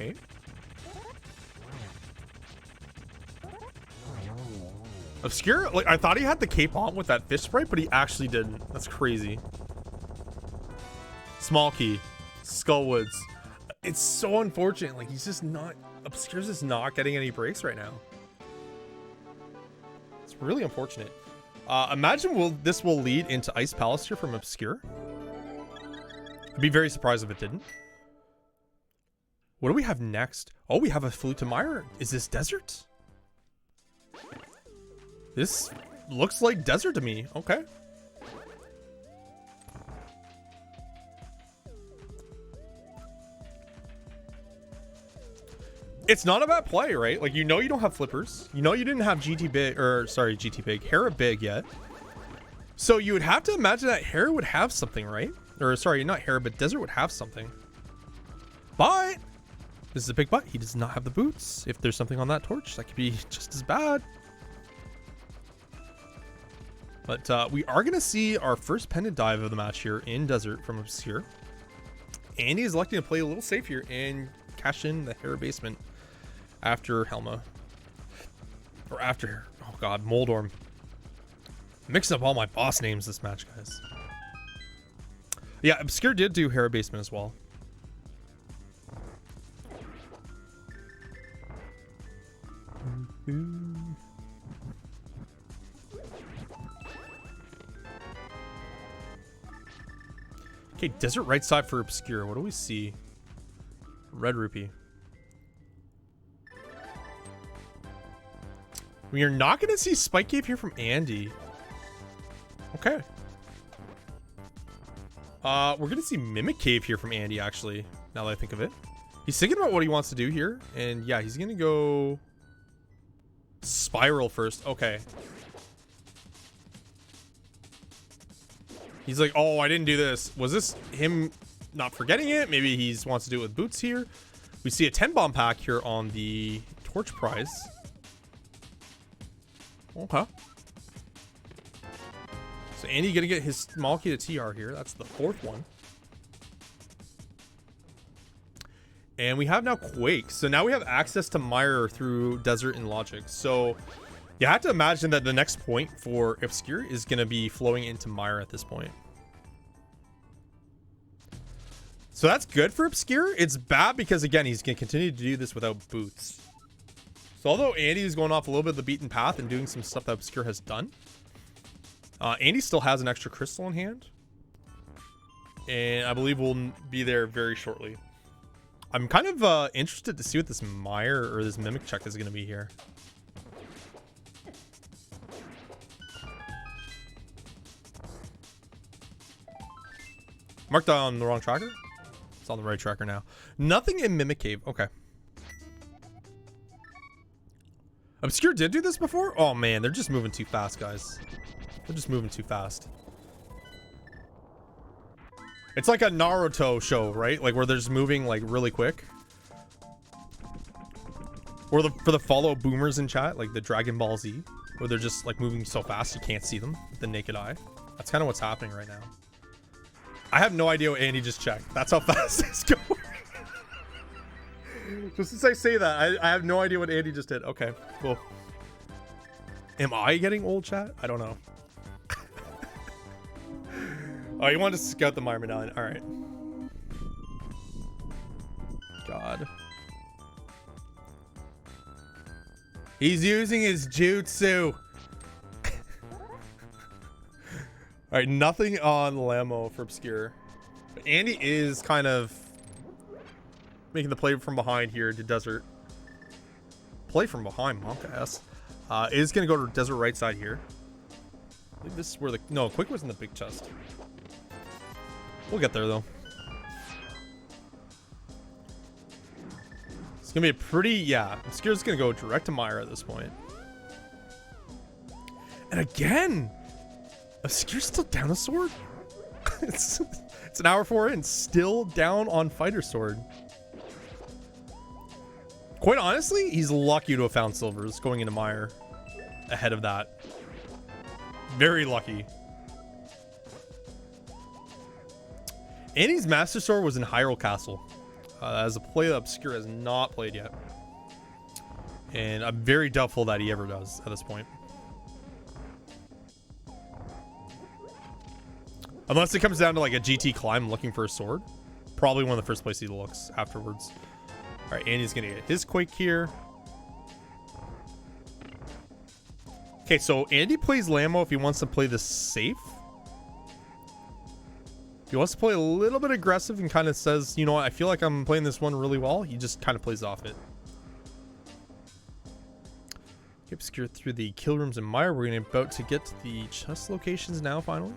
Okay. Obscure, like, I thought he had the cape on with that fish sprite, but he actually didn't. That's crazy. Small key. Skullwoods. It's so unfortunate. Like, he's just not... Obscure's just not getting any breaks right now. It's really unfortunate. Imagine this will lead into Ice Palace here from Obscure. I'd be very surprised if it didn't. What do we have next? Oh, we have a Flute to Mire. Is this desert? This looks like desert to me. Okay. It's not a bad play, right? Like, you know you don't have flippers. You know you didn't have GT Big, or sorry, GT Big, Hera Big yet. So you would have to imagine that Hera would have something, right? Or sorry, not Hera, but Desert would have something. But this is a big but. He does not have the boots. If there's something on that torch, that could be just as bad. But we are going to see our first pendant dive of the match here in Desert from Obscure. Andy is electing to play a little safe here and cash in the Hera basement after Helma. Or after, oh god, Moldorm. Mixing up all my boss names this match, guys. Yeah, Obscure did do Hera basement as well. Okay, desert right side for Obscure. What do we see? Red rupee. We are not going to see Spike Cave here from Andy. Okay. We're going to see Mimic Cave here from Andy, actually, now that I think of it. He's thinking about what he wants to do here. And yeah, he's going to go Spiral first. Okay. He's like, oh, I didn't do this. Was this him not forgetting it? Maybe he wants to do it with boots here. We see a 10 bomb pack here on the torch prize. Okay. So Andy gonna get his small key to TR here. That's the fourth one. And we have now Quake. So now we have access to Mire through Desert and Logic. So you have to imagine that the next point for Obscure is going to be flowing into Mire at this point. So that's good for Obscure. It's bad because, again, he's going to continue to do this without boots. So although Andy is going off a little bit of the beaten path and doing some stuff that Obscure has done, Andy still has an extra crystal in hand. And I believe we'll be there very shortly. I'm kind of interested to see what this Mire or this Mimic check is going to be here. Marked on the wrong tracker. It's on the right tracker now. Nothing in Mimic Cave. Okay. Obscure did do this before? Oh man, they're just moving too fast, guys. They're just moving too fast. It's like a Naruto show, right? Like where they're just moving like really quick. Or for the follow boomers in chat, like the Dragon Ball Z, where they're just like moving so fast you can't see them with the naked eye. That's kind of what's happening right now. I have no idea what Andy just checked. That's how fast it's going. Just as I say that, I have no idea what Andy just did. Okay, cool. Am I getting old, chat? I don't know. Oh, you wanted to scout the Mire medallion. All right. God. He's using his jutsu. All right, nothing on Lamo for Obscure. But Andy is kind of making the play from behind here to Desert. Play from behind, Monka S. Is going to go to Desert right side here. I think this is where the... No, Quick was in the big chest. We'll get there, though. It's going to be a pretty... Yeah, Obscure's going to go direct to Myra at this point. And again, Obscure's still down a sword. it's an hour 4 in, still down on Fighter Sword. Quite honestly, he's lucky to have found Silvers going into Mire ahead of that. Very lucky. Andy's Master Sword was in Hyrule Castle. As a play that Obscure has not played yet. And I'm very doubtful that he ever does at this point. Unless it comes down to like a GT climb looking for a sword. Probably one of the first places he looks afterwards. Alright, Andy's gonna get his Quake here. Okay, so Andy plays Lamo if he wants to play this safe. If he wants to play a little bit aggressive and kind of says, you know what, I feel like I'm playing this one really well, he just kind of plays off it. Okay, Obscure through the kill rooms in Mire. We're about to get to the chest locations now, finally.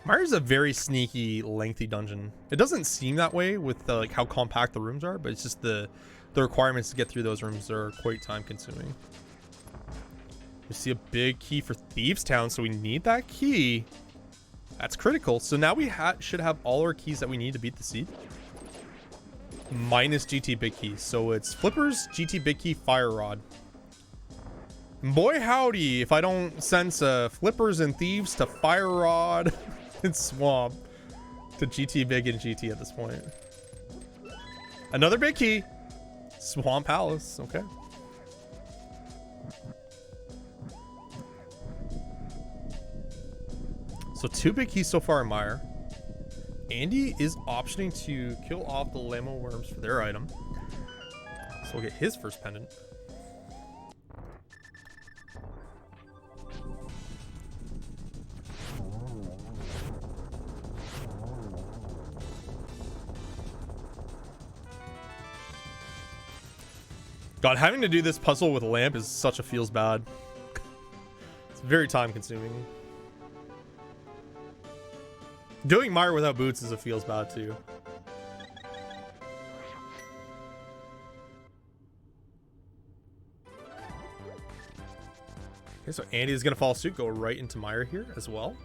Mire's a very sneaky, lengthy dungeon. It doesn't seem that way with like how compact the rooms are, but it's just the requirements to get through those rooms are quite time consuming. We see a big key for Thieves Town, so we need that key. That's critical. So now we should have all our keys that we need to beat the seed. Minus GT Big Key. So it's Flippers, GT Big Key, Fire Rod. Boy howdy, if I don't sense Flippers and Thieves to Fire Rod and Swamp to GT Big and GT at this point. Another Big Key. Swamp Palace, okay. So 2 big keys so far in Mire. Andy is optioning to kill off the Lamo worms for their item. So we'll get his first pendant. God, having to do this puzzle with a lamp is such a feels bad. It's very time consuming. Doing Mire without boots is a feels bad too. Okay, so Andy is gonna follow suit, go right into Mire here as well.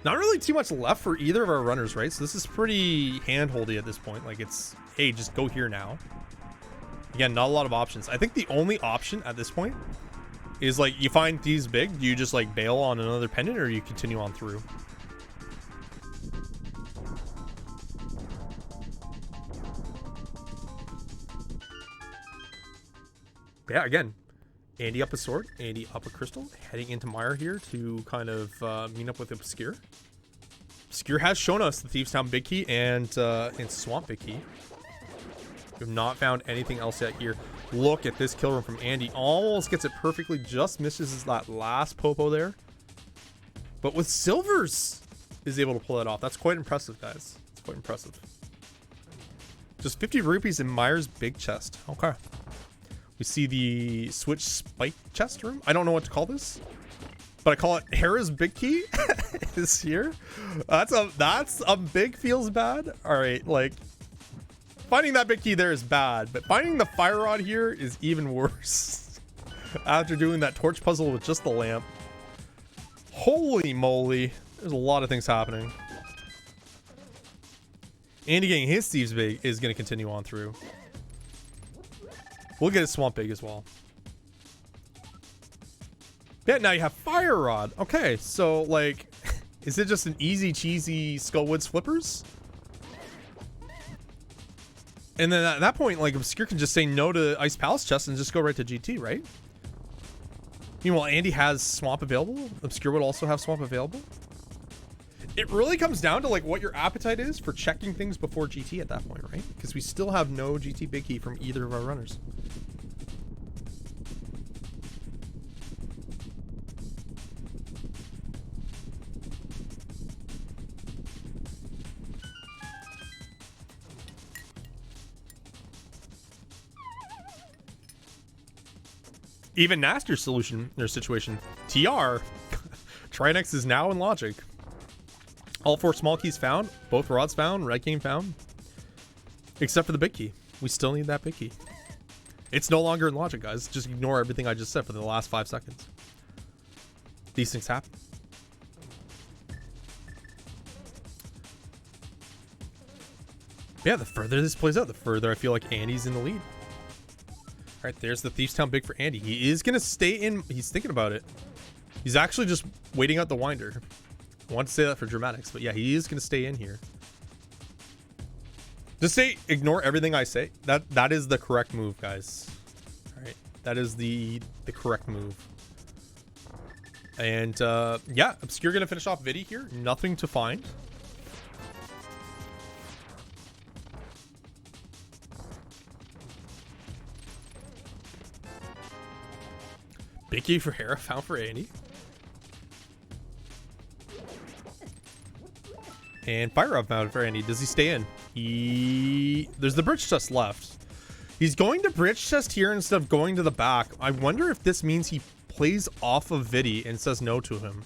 Not really too much left for either of our runners, right? So this is pretty hand-holdy at this point. Like it's, hey, just go here now. Again, not a lot of options. I think the only option at this point is like you find these big, do you just like bail on another pendant or you continue on through? Yeah, again, Andy up a sword, Andy up a crystal, heading into Mire here to kind of meet up with Obscure. Obscure has shown us the Thieves Town Big Key and Swamp Big Key. We have not found anything else yet here. Look at this kill room from Andy. Almost gets it perfectly, just misses that last popo there. But with Silvers is able to pull that off. That's quite impressive, guys. It's quite impressive. Just 50 rupees in Mire's big chest. Okay. We see the Switch Spike chest room. I don't know what to call this, but I call it Hera's Big Key is here. That's a big feels bad. All right, like finding that big key there is bad, but finding the Fire Rod here is even worse. After doing that torch puzzle with just the lamp. Holy moly. There's a lot of things happening. Andy getting his Thieves Big is going to continue on through. We'll get a Swamp Big as well. Yeah, now you have Fire Rod. Okay, so like, is it just an easy cheesy Skullwoods Flippers? And then at that point, like Obscure can just say no to Ice Palace chest and just go right to GT, right? Meanwhile, Andy has Swamp available. Obscure would also have Swamp available. It really comes down to like what your appetite is for checking things before GT at that point, right? Because we still have no GT big key from either of our runners. Even nastier solution or situation. TR. Trinex is now in logic. All 4 small keys found. Both rods found. Red game found. Except for the big key. We still need that big key. It's no longer in logic, guys. Just ignore everything I just said for the last 5 seconds. These things happen. Yeah, the further this plays out, the further I feel like Andy's in the lead. All right, there's the Thieves Town big for Andy. He is going to stay in. He's thinking about it. He's actually just waiting out the winder. I want to say that for dramatics, but yeah, he is going to stay in here. Just ignore everything I say. That is the correct move, guys. All right, that is the correct move. And yeah, Obscure going to finish off Viddy here. Nothing to find. Big key for Hera, found for Andy. And Fire Up found for Andy. Does he stay in? There's the bridge chest left. He's going to bridge chest here instead of going to the back. I wonder if this means he plays off of Viddy and says no to him.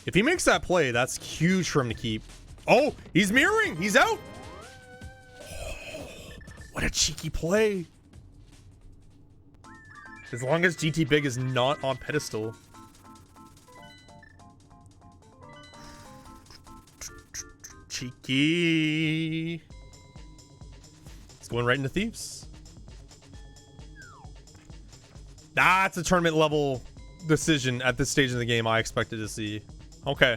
If he makes that play, that's huge for him to keep. Oh, he's mirroring. He's out. Oh, what a cheeky play. As long as GT Big is not on pedestal. Cheeky. It's going right into Thieves. That's a tournament level decision at this stage in the game I expected to see. Okay.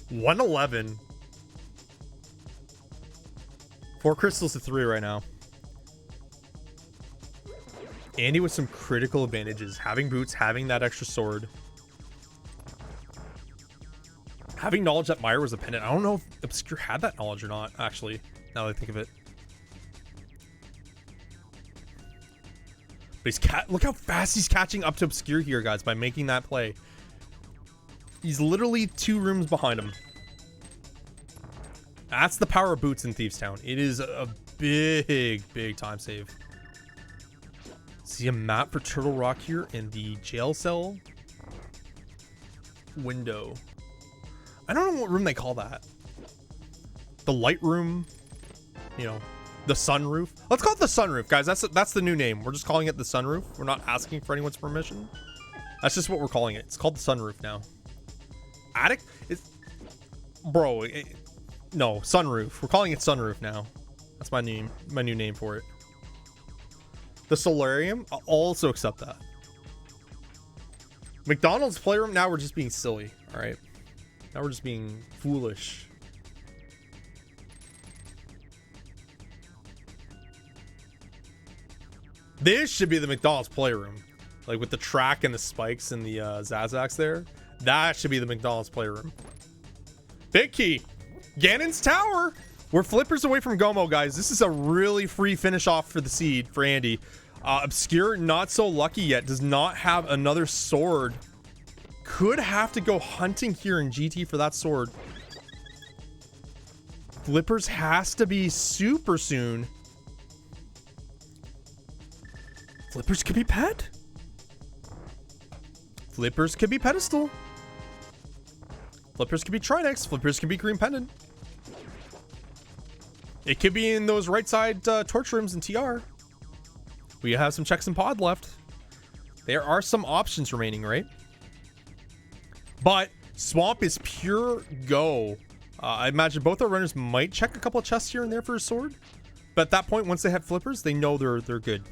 111. 4 crystals to 3 right now. Andy with some critical advantages. Having boots, having that extra sword. Having knowledge that Meyer was a pendant. I don't know if Obscure had that knowledge or not, actually, now that I think of it. But look how fast he's catching up to Obscure here, guys, by making that play. He's literally 2 rooms behind him. That's the power of boots in Thieves Town. It is a big time save. See a map for Turtle Rock here in the jail cell window. I don't know what room they call that. The light room, you know, the sunroof. Let's call it the sunroof, guys. That's the new name. We're just calling it the sunroof. We're not asking for anyone's permission. That's just what we're calling it. It's called the sunroof now. Attic? No, sunroof. We're calling it sunroof now. That's my new name for it. The solarium, I'll also accept that. McDonald's playroom, now we're just being silly, all right? Now we're just being foolish. This should be the McDonald's playroom. Like with the track and the spikes and the Zazaks there. That should be the McDonald's playroom. Big key. Ganon's Tower. We're flippers away from Gomo, guys. This is a really free finish off for the seed for Andy. Obscure, not so lucky yet. Does not have another sword. Could have to go hunting here in GT for that sword. Flippers has to be super soon. Flippers could be pet. Flippers could be pedestal. Flippers could be Trinex. Flippers could be green pendant. It could be in those right side torch rooms in TR. We have some checks and pod left. There are some options remaining, right? But Swamp is pure go. I imagine both our runners might check a couple of chests here and there for a sword. But at that point, once they have flippers, they know they're good.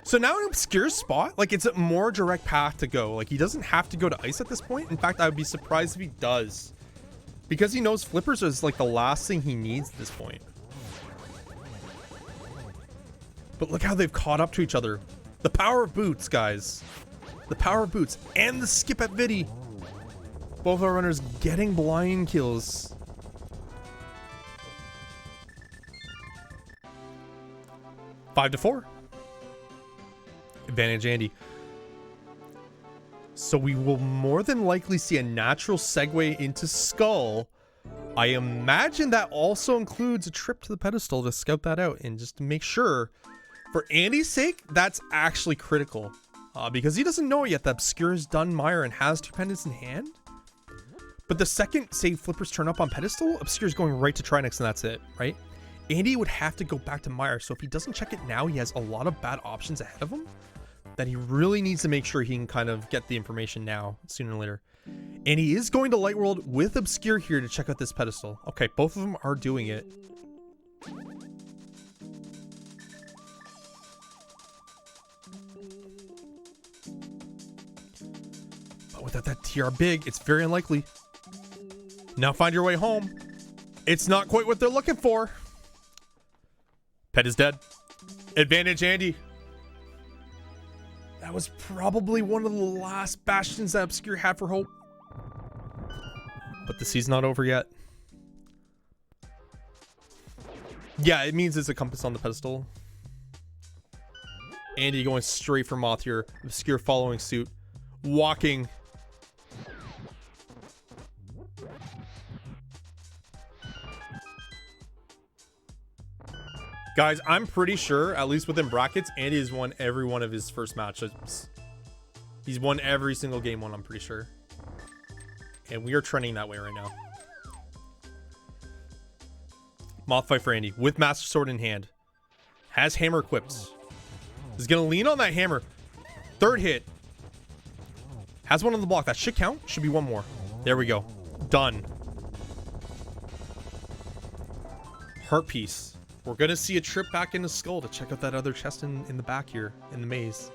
So now an Obscure spot, like it's a more direct path to go. Like he doesn't have to go to ice at this point. In fact, I would be surprised if he does. Because he knows flippers is like the last thing he needs at this point. But look how they've caught up to each other. The power of boots, guys. the power of boots, and the skip at Vidi. Both our runners getting blind kills. Five to 4. Advantage Andy. So we will more than likely see a natural segue into Skull. I imagine that also includes a trip to the pedestal to scout that out and just to make sure, for Andy's sake, that's actually critical. Because he doesn't know yet that Obscure has done Mire and has 2 pendants in hand. But the second, say, flippers turn up on pedestal, Obscure's going right to Trinix and that's it, right? Andy would have to go back to Mire, so if he doesn't check it now, he has a lot of bad options ahead of him that he really needs to make sure he can kind of get the information now, sooner or later. And he is going to Light World with Obscure here to check out this pedestal. Okay, both of them are doing it. But without that TR big, it's very unlikely. Now find your way home. It's not quite what they're looking for. Pet is dead. Advantage Andy. That was probably one of the last bastions that Obscure had for hope. But the season's not over yet. Yeah, it means it's a compass on the pedestal. Andy going straight for Moth here. Obscure following suit. Walking. Guys, I'm pretty sure, at least within brackets, Andy has won every one of his first matchups. He's won every single game one, I'm pretty sure. And we are trending that way right now. Moth fight for Andy with Master Sword in hand. Has hammer equipped. Is going to lean on that hammer. Third hit. Has one on the block. That should count. Should be one more. There we go. Done. Heart piece. We're going to see a trip back into Skull to check out that other chest in the back here in the maze.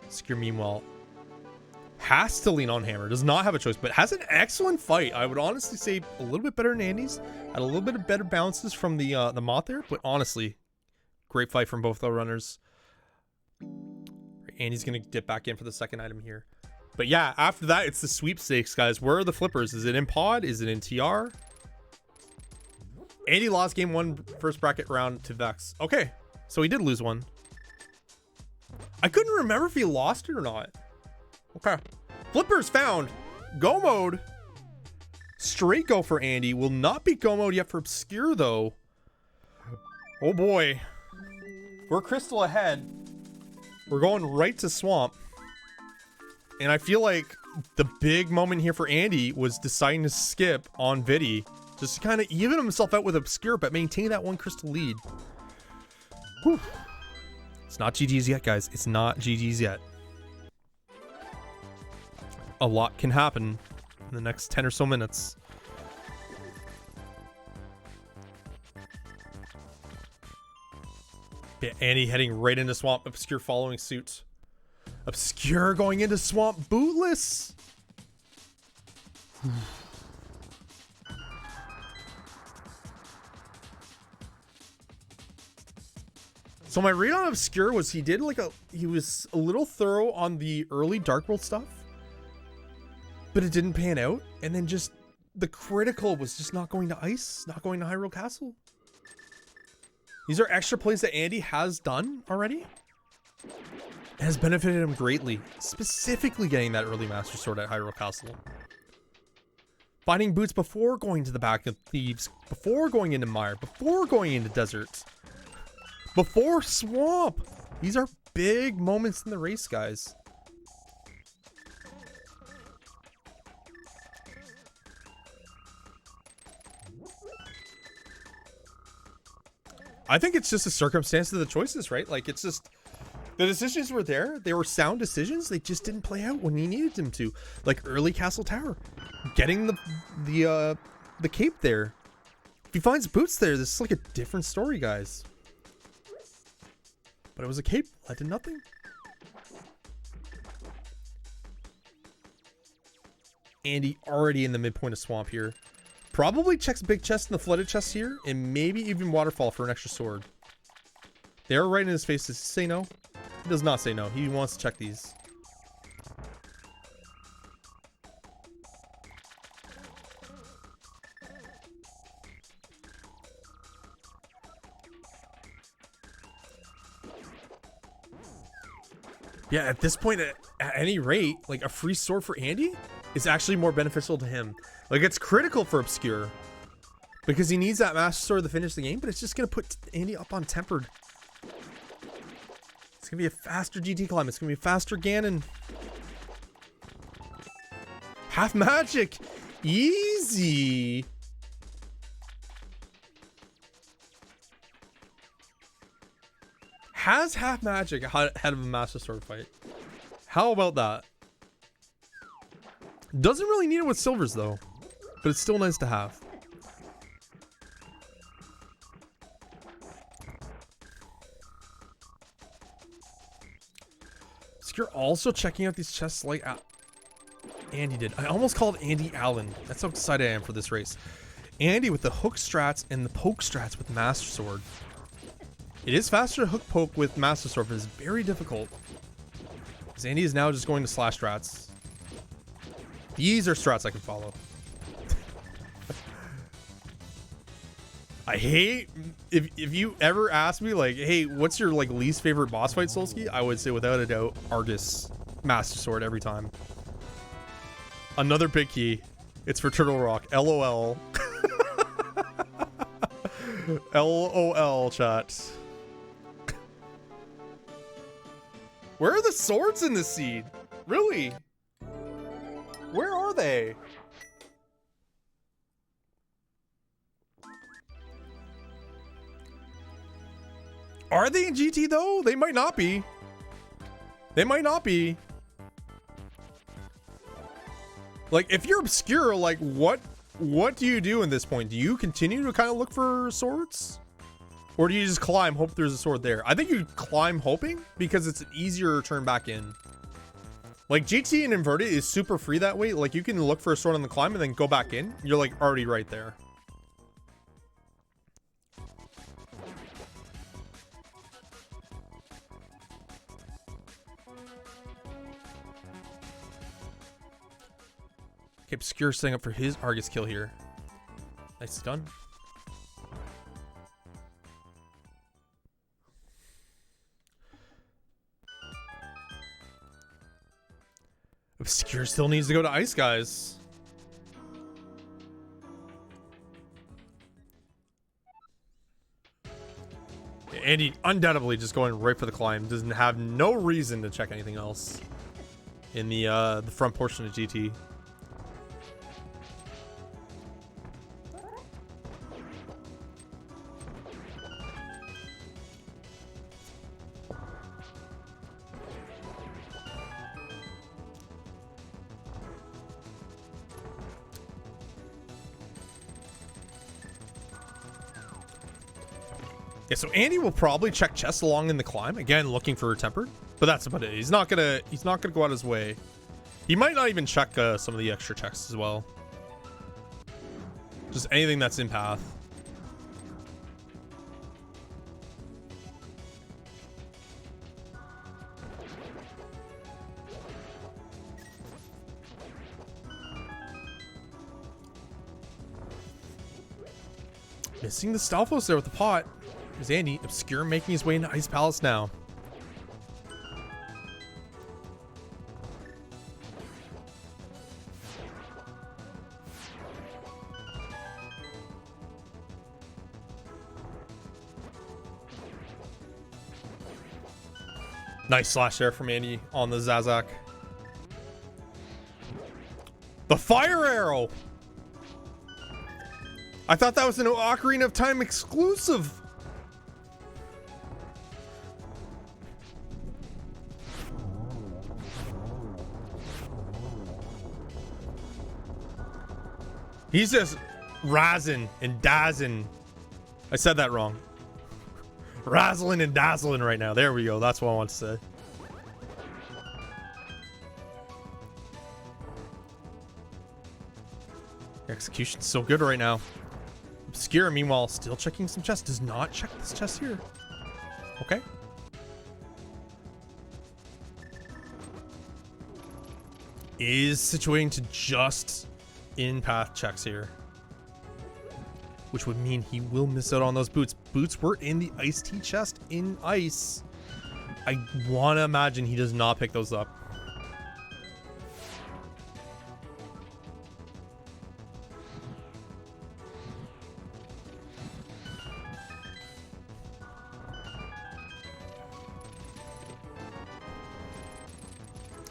Obscure, meanwhile, has to lean on hammer. Does not have a choice, but has an excellent fight. I would honestly say a little bit better than Andy's. Had a little bit of better bounces from the Moth there, but honestly, great fight from both the runners. Andy's going to dip back in for the second item here. But yeah, after that, it's the sweepstakes, guys. Where are the flippers? Is it in pod? Is it in TR? Andy lost game 1 first bracket round to Vex. Okay, so he did lose one. I couldn't remember if he lost it or not. Okay. Flippers found. Go mode. Straight go for Andy. Will not be go mode yet for Obscure, though. Oh, boy. We're crystal ahead. We're going right to Swamp. And I feel like the big moment here for Andy was deciding to skip on Vidi. Just to kind of even himself out with Obscure, but maintain that one crystal lead. Whew. It's not GG's yet, guys. It's not GG's yet. A lot can happen in the next 10 or so minutes. Yeah, Andy heading right into Swamp. Obscure following suit. Obscure going into Swamp bootless. So my read on Obscure was he was a little thorough on the early Dark World stuff, but it didn't pan out. And then just the critical was just not going to Ice, not going to Hyrule Castle. These are extra plays that Andy has done already. It has benefited him greatly, specifically getting that early Master Sword at Hyrule Castle. Finding boots before going to the back of Thieves, before going into Mire, before going into Deserts. Before Swamp. These are big moments in the race, guys. I think it's just a circumstance of the choices, right? Like, it's just the decisions were there. They were sound decisions. They just didn't play out when he needed them to. Like early Castle Tower, getting the cape there. If he finds boots there, this is like a different story, guys. But it was a cape, led to nothing. Andy already in the midpoint of Swamp here. Probably checks big chest and the flooded chest here, and maybe even waterfall for an extra sword. They're right in his face. Does he say no? He does not say no. He wants to check these. Yeah, at this point, at any rate, like a free sword for Andy is actually more beneficial to him. Like it's critical for Obscure because he needs that Master Sword to finish the game, but it's just gonna put Andy up on Tempered. It's gonna be a faster GT climb. It's gonna be a faster Ganon. Half magic, easy. Has half magic ahead of a Master Sword fight. How about that? Doesn't really need it with silvers though, but it's still nice to have. So you're also checking out these chests like Andy did. I almost called Andy Allen. That's how excited I am for this race. Andy with the hook strats and the poke strats with Master Sword. It is faster to hook poke with Master Sword, but it's very difficult. Because Andy is now just going to slash strats. These are strats I can follow. I hate if you ever ask me like, hey, what's your like least favorite boss fight, Solski? I would say without a doubt Argus Master Sword every time. Another big key. It's for Turtle Rock. LOL. LOL chat. Where are the swords in this seed? Really? Where are they? Are they in GT though? They might not be. They might not be. Like, if you're Obscure, like, what do you do in this point? Do you continue to kind of look for swords? Or do you just climb, hope there's a sword there? I think you climb hoping because it's an easier turn back in. Like, GT and Inverted is super free that way. Like, you can look for a sword on the climb and then go back in. You're, like, already right there. Okay, Obscure setting up for his Argus kill here. Nice stun. Obscure still needs to go to Ice, guys. Andy undoubtedly just going right for the climb. Doesn't have no reason to check anything else in the front portion of GT. Yeah, so Andy will probably check chests along in the climb again, looking for Tempered, but that's about it. He's not gonna go out his way. He might not even check some of the extra checks as well. Just anything that's in path. Missing the Stalfos there with the pot. Is Andy. Obscure making his way into Ice Palace now. Nice slash there from Andy on the Zazak. The fire arrow! I thought that was an Ocarina of Time exclusive. He's just razzing and dazzing. I said that wrong. Razzling and dazzling right now. There we go. That's what I want to say. Execution's so good right now. Obscure, meanwhile, still checking some chests. Does not check this chest here. Okay. Is situating to just in-path checks here. Which would mean he will miss out on those boots. Boots were in the iced tea chest in ice. I want to imagine he does not pick those up.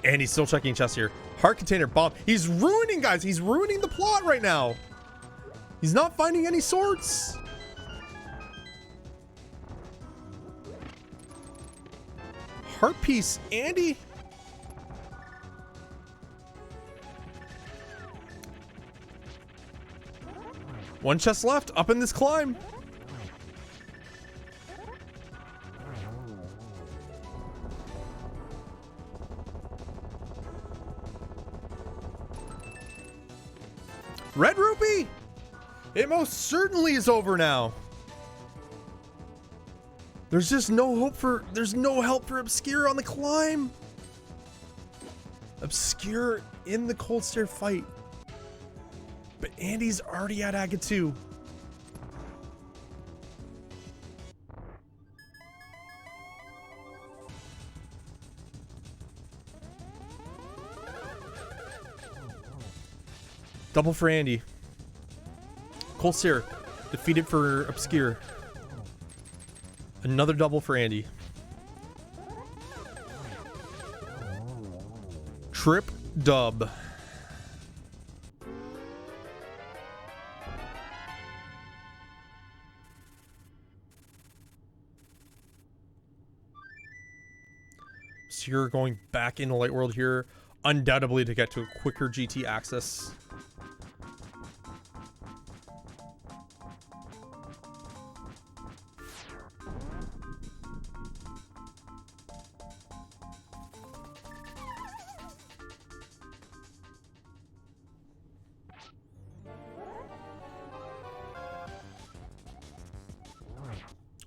And he's still checking chest here. Heart container bomb. He's ruining, guys. He's ruining the plot right now. He's not finding any swords. Heart piece, Andy. One chest left up in this climb. Red rupee. It most certainly is over now. There's just no hope for, there's no help for Obscure on the climb. Obscure in the cold stare fight. But Andy's already at Aga 2. Double for Andy. Cold stare defeated for Obscure. Another double for Andy. Trip dub. So you're going back into Light World here, undoubtedly to get to a quicker GT access.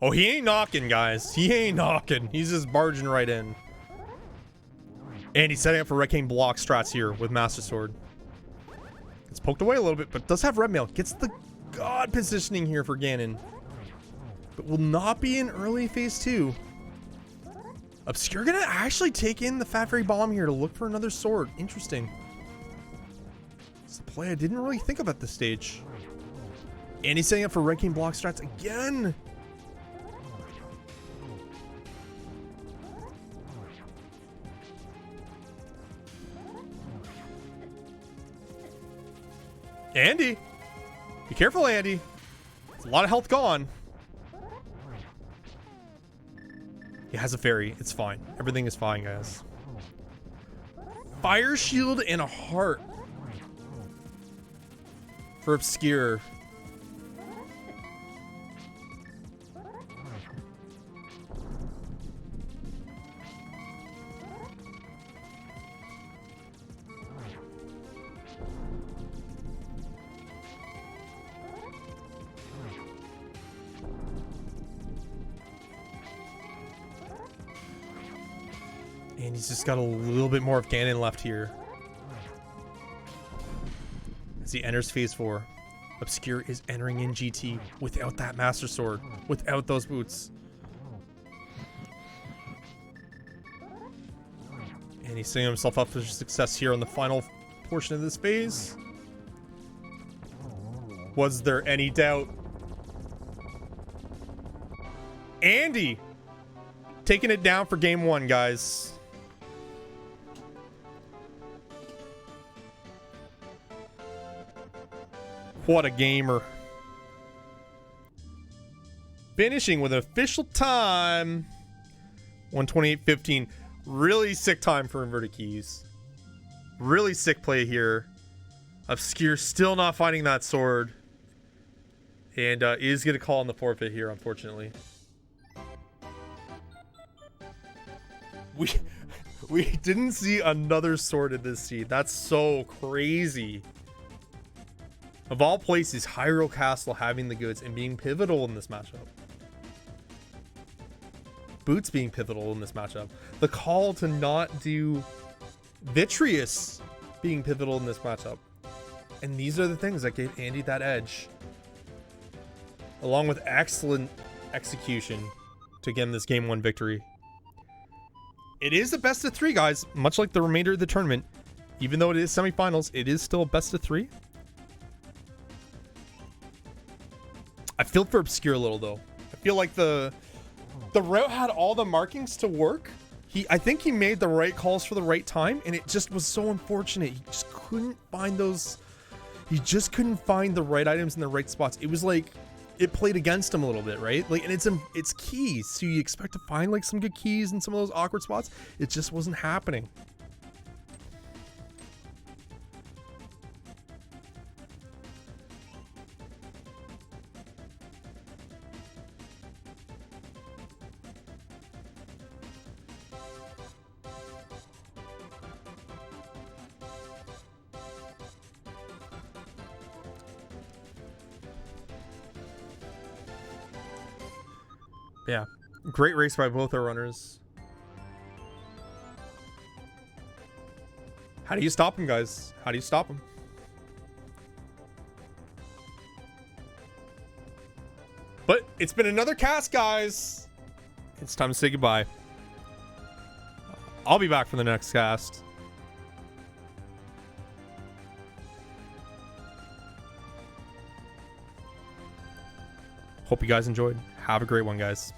Oh, he ain't knocking, guys. He ain't knocking. He's just barging right in. And he's setting up for Red King block strats here with Master Sword. It's poked away a little bit, but does have red mail. Gets the god positioning here for Ganon. But will not be in early phase 2. Obscure gonna actually take in the Fat Fairy Bomb here to look for another sword. Interesting. It's a play I didn't really think of at this stage. And he's setting up for Red King block strats again. Andy, be careful, Andy. It's a lot of health gone. He has a fairy. It's fine. Everything is fine, guys. Fire shield and a heart for Obscure. And he's just got a little bit more of Ganon left here. As he enters phase 4. Obscure is entering in GT without that Master Sword. Without those boots. And he's setting himself up for success here on the final portion of this phase. Was there any doubt? Andy taking it down for game 1, guys. What a gamer. Finishing with an official time 128.15. Really sick time for inverted keys. Really sick play here. Obscure still not finding that sword. And is going to call on the forfeit here, unfortunately. We didn't see another sword in this scene. That's so crazy. Of all places, Hyrule Castle having the goods and being pivotal in this matchup. Boots being pivotal in this matchup. The call to not do Vitreous being pivotal in this matchup. And these are the things that gave Andy that edge. Along with excellent execution to get him this game 1 victory. It is a best of 3, guys. Much like the remainder of the tournament. Even though it is semifinals, it is still a best of 3. I feel for Obscure a little, though. I feel like the route had all the markings to work. I think he made the right calls for the right time, and it just was so unfortunate. He just couldn't find those. He just couldn't find the right items in the right spots. It was like it played against him a little bit, right? Like, and it's keys, so you expect to find like some good keys in some of those awkward spots. It just wasn't happening. Yeah, great race by both our runners. How do you stop him, guys? How do you stop him? But it's been another cast, guys. It's time to say goodbye. I'll be back for the next cast. Hope you guys enjoyed. Have a great one, guys.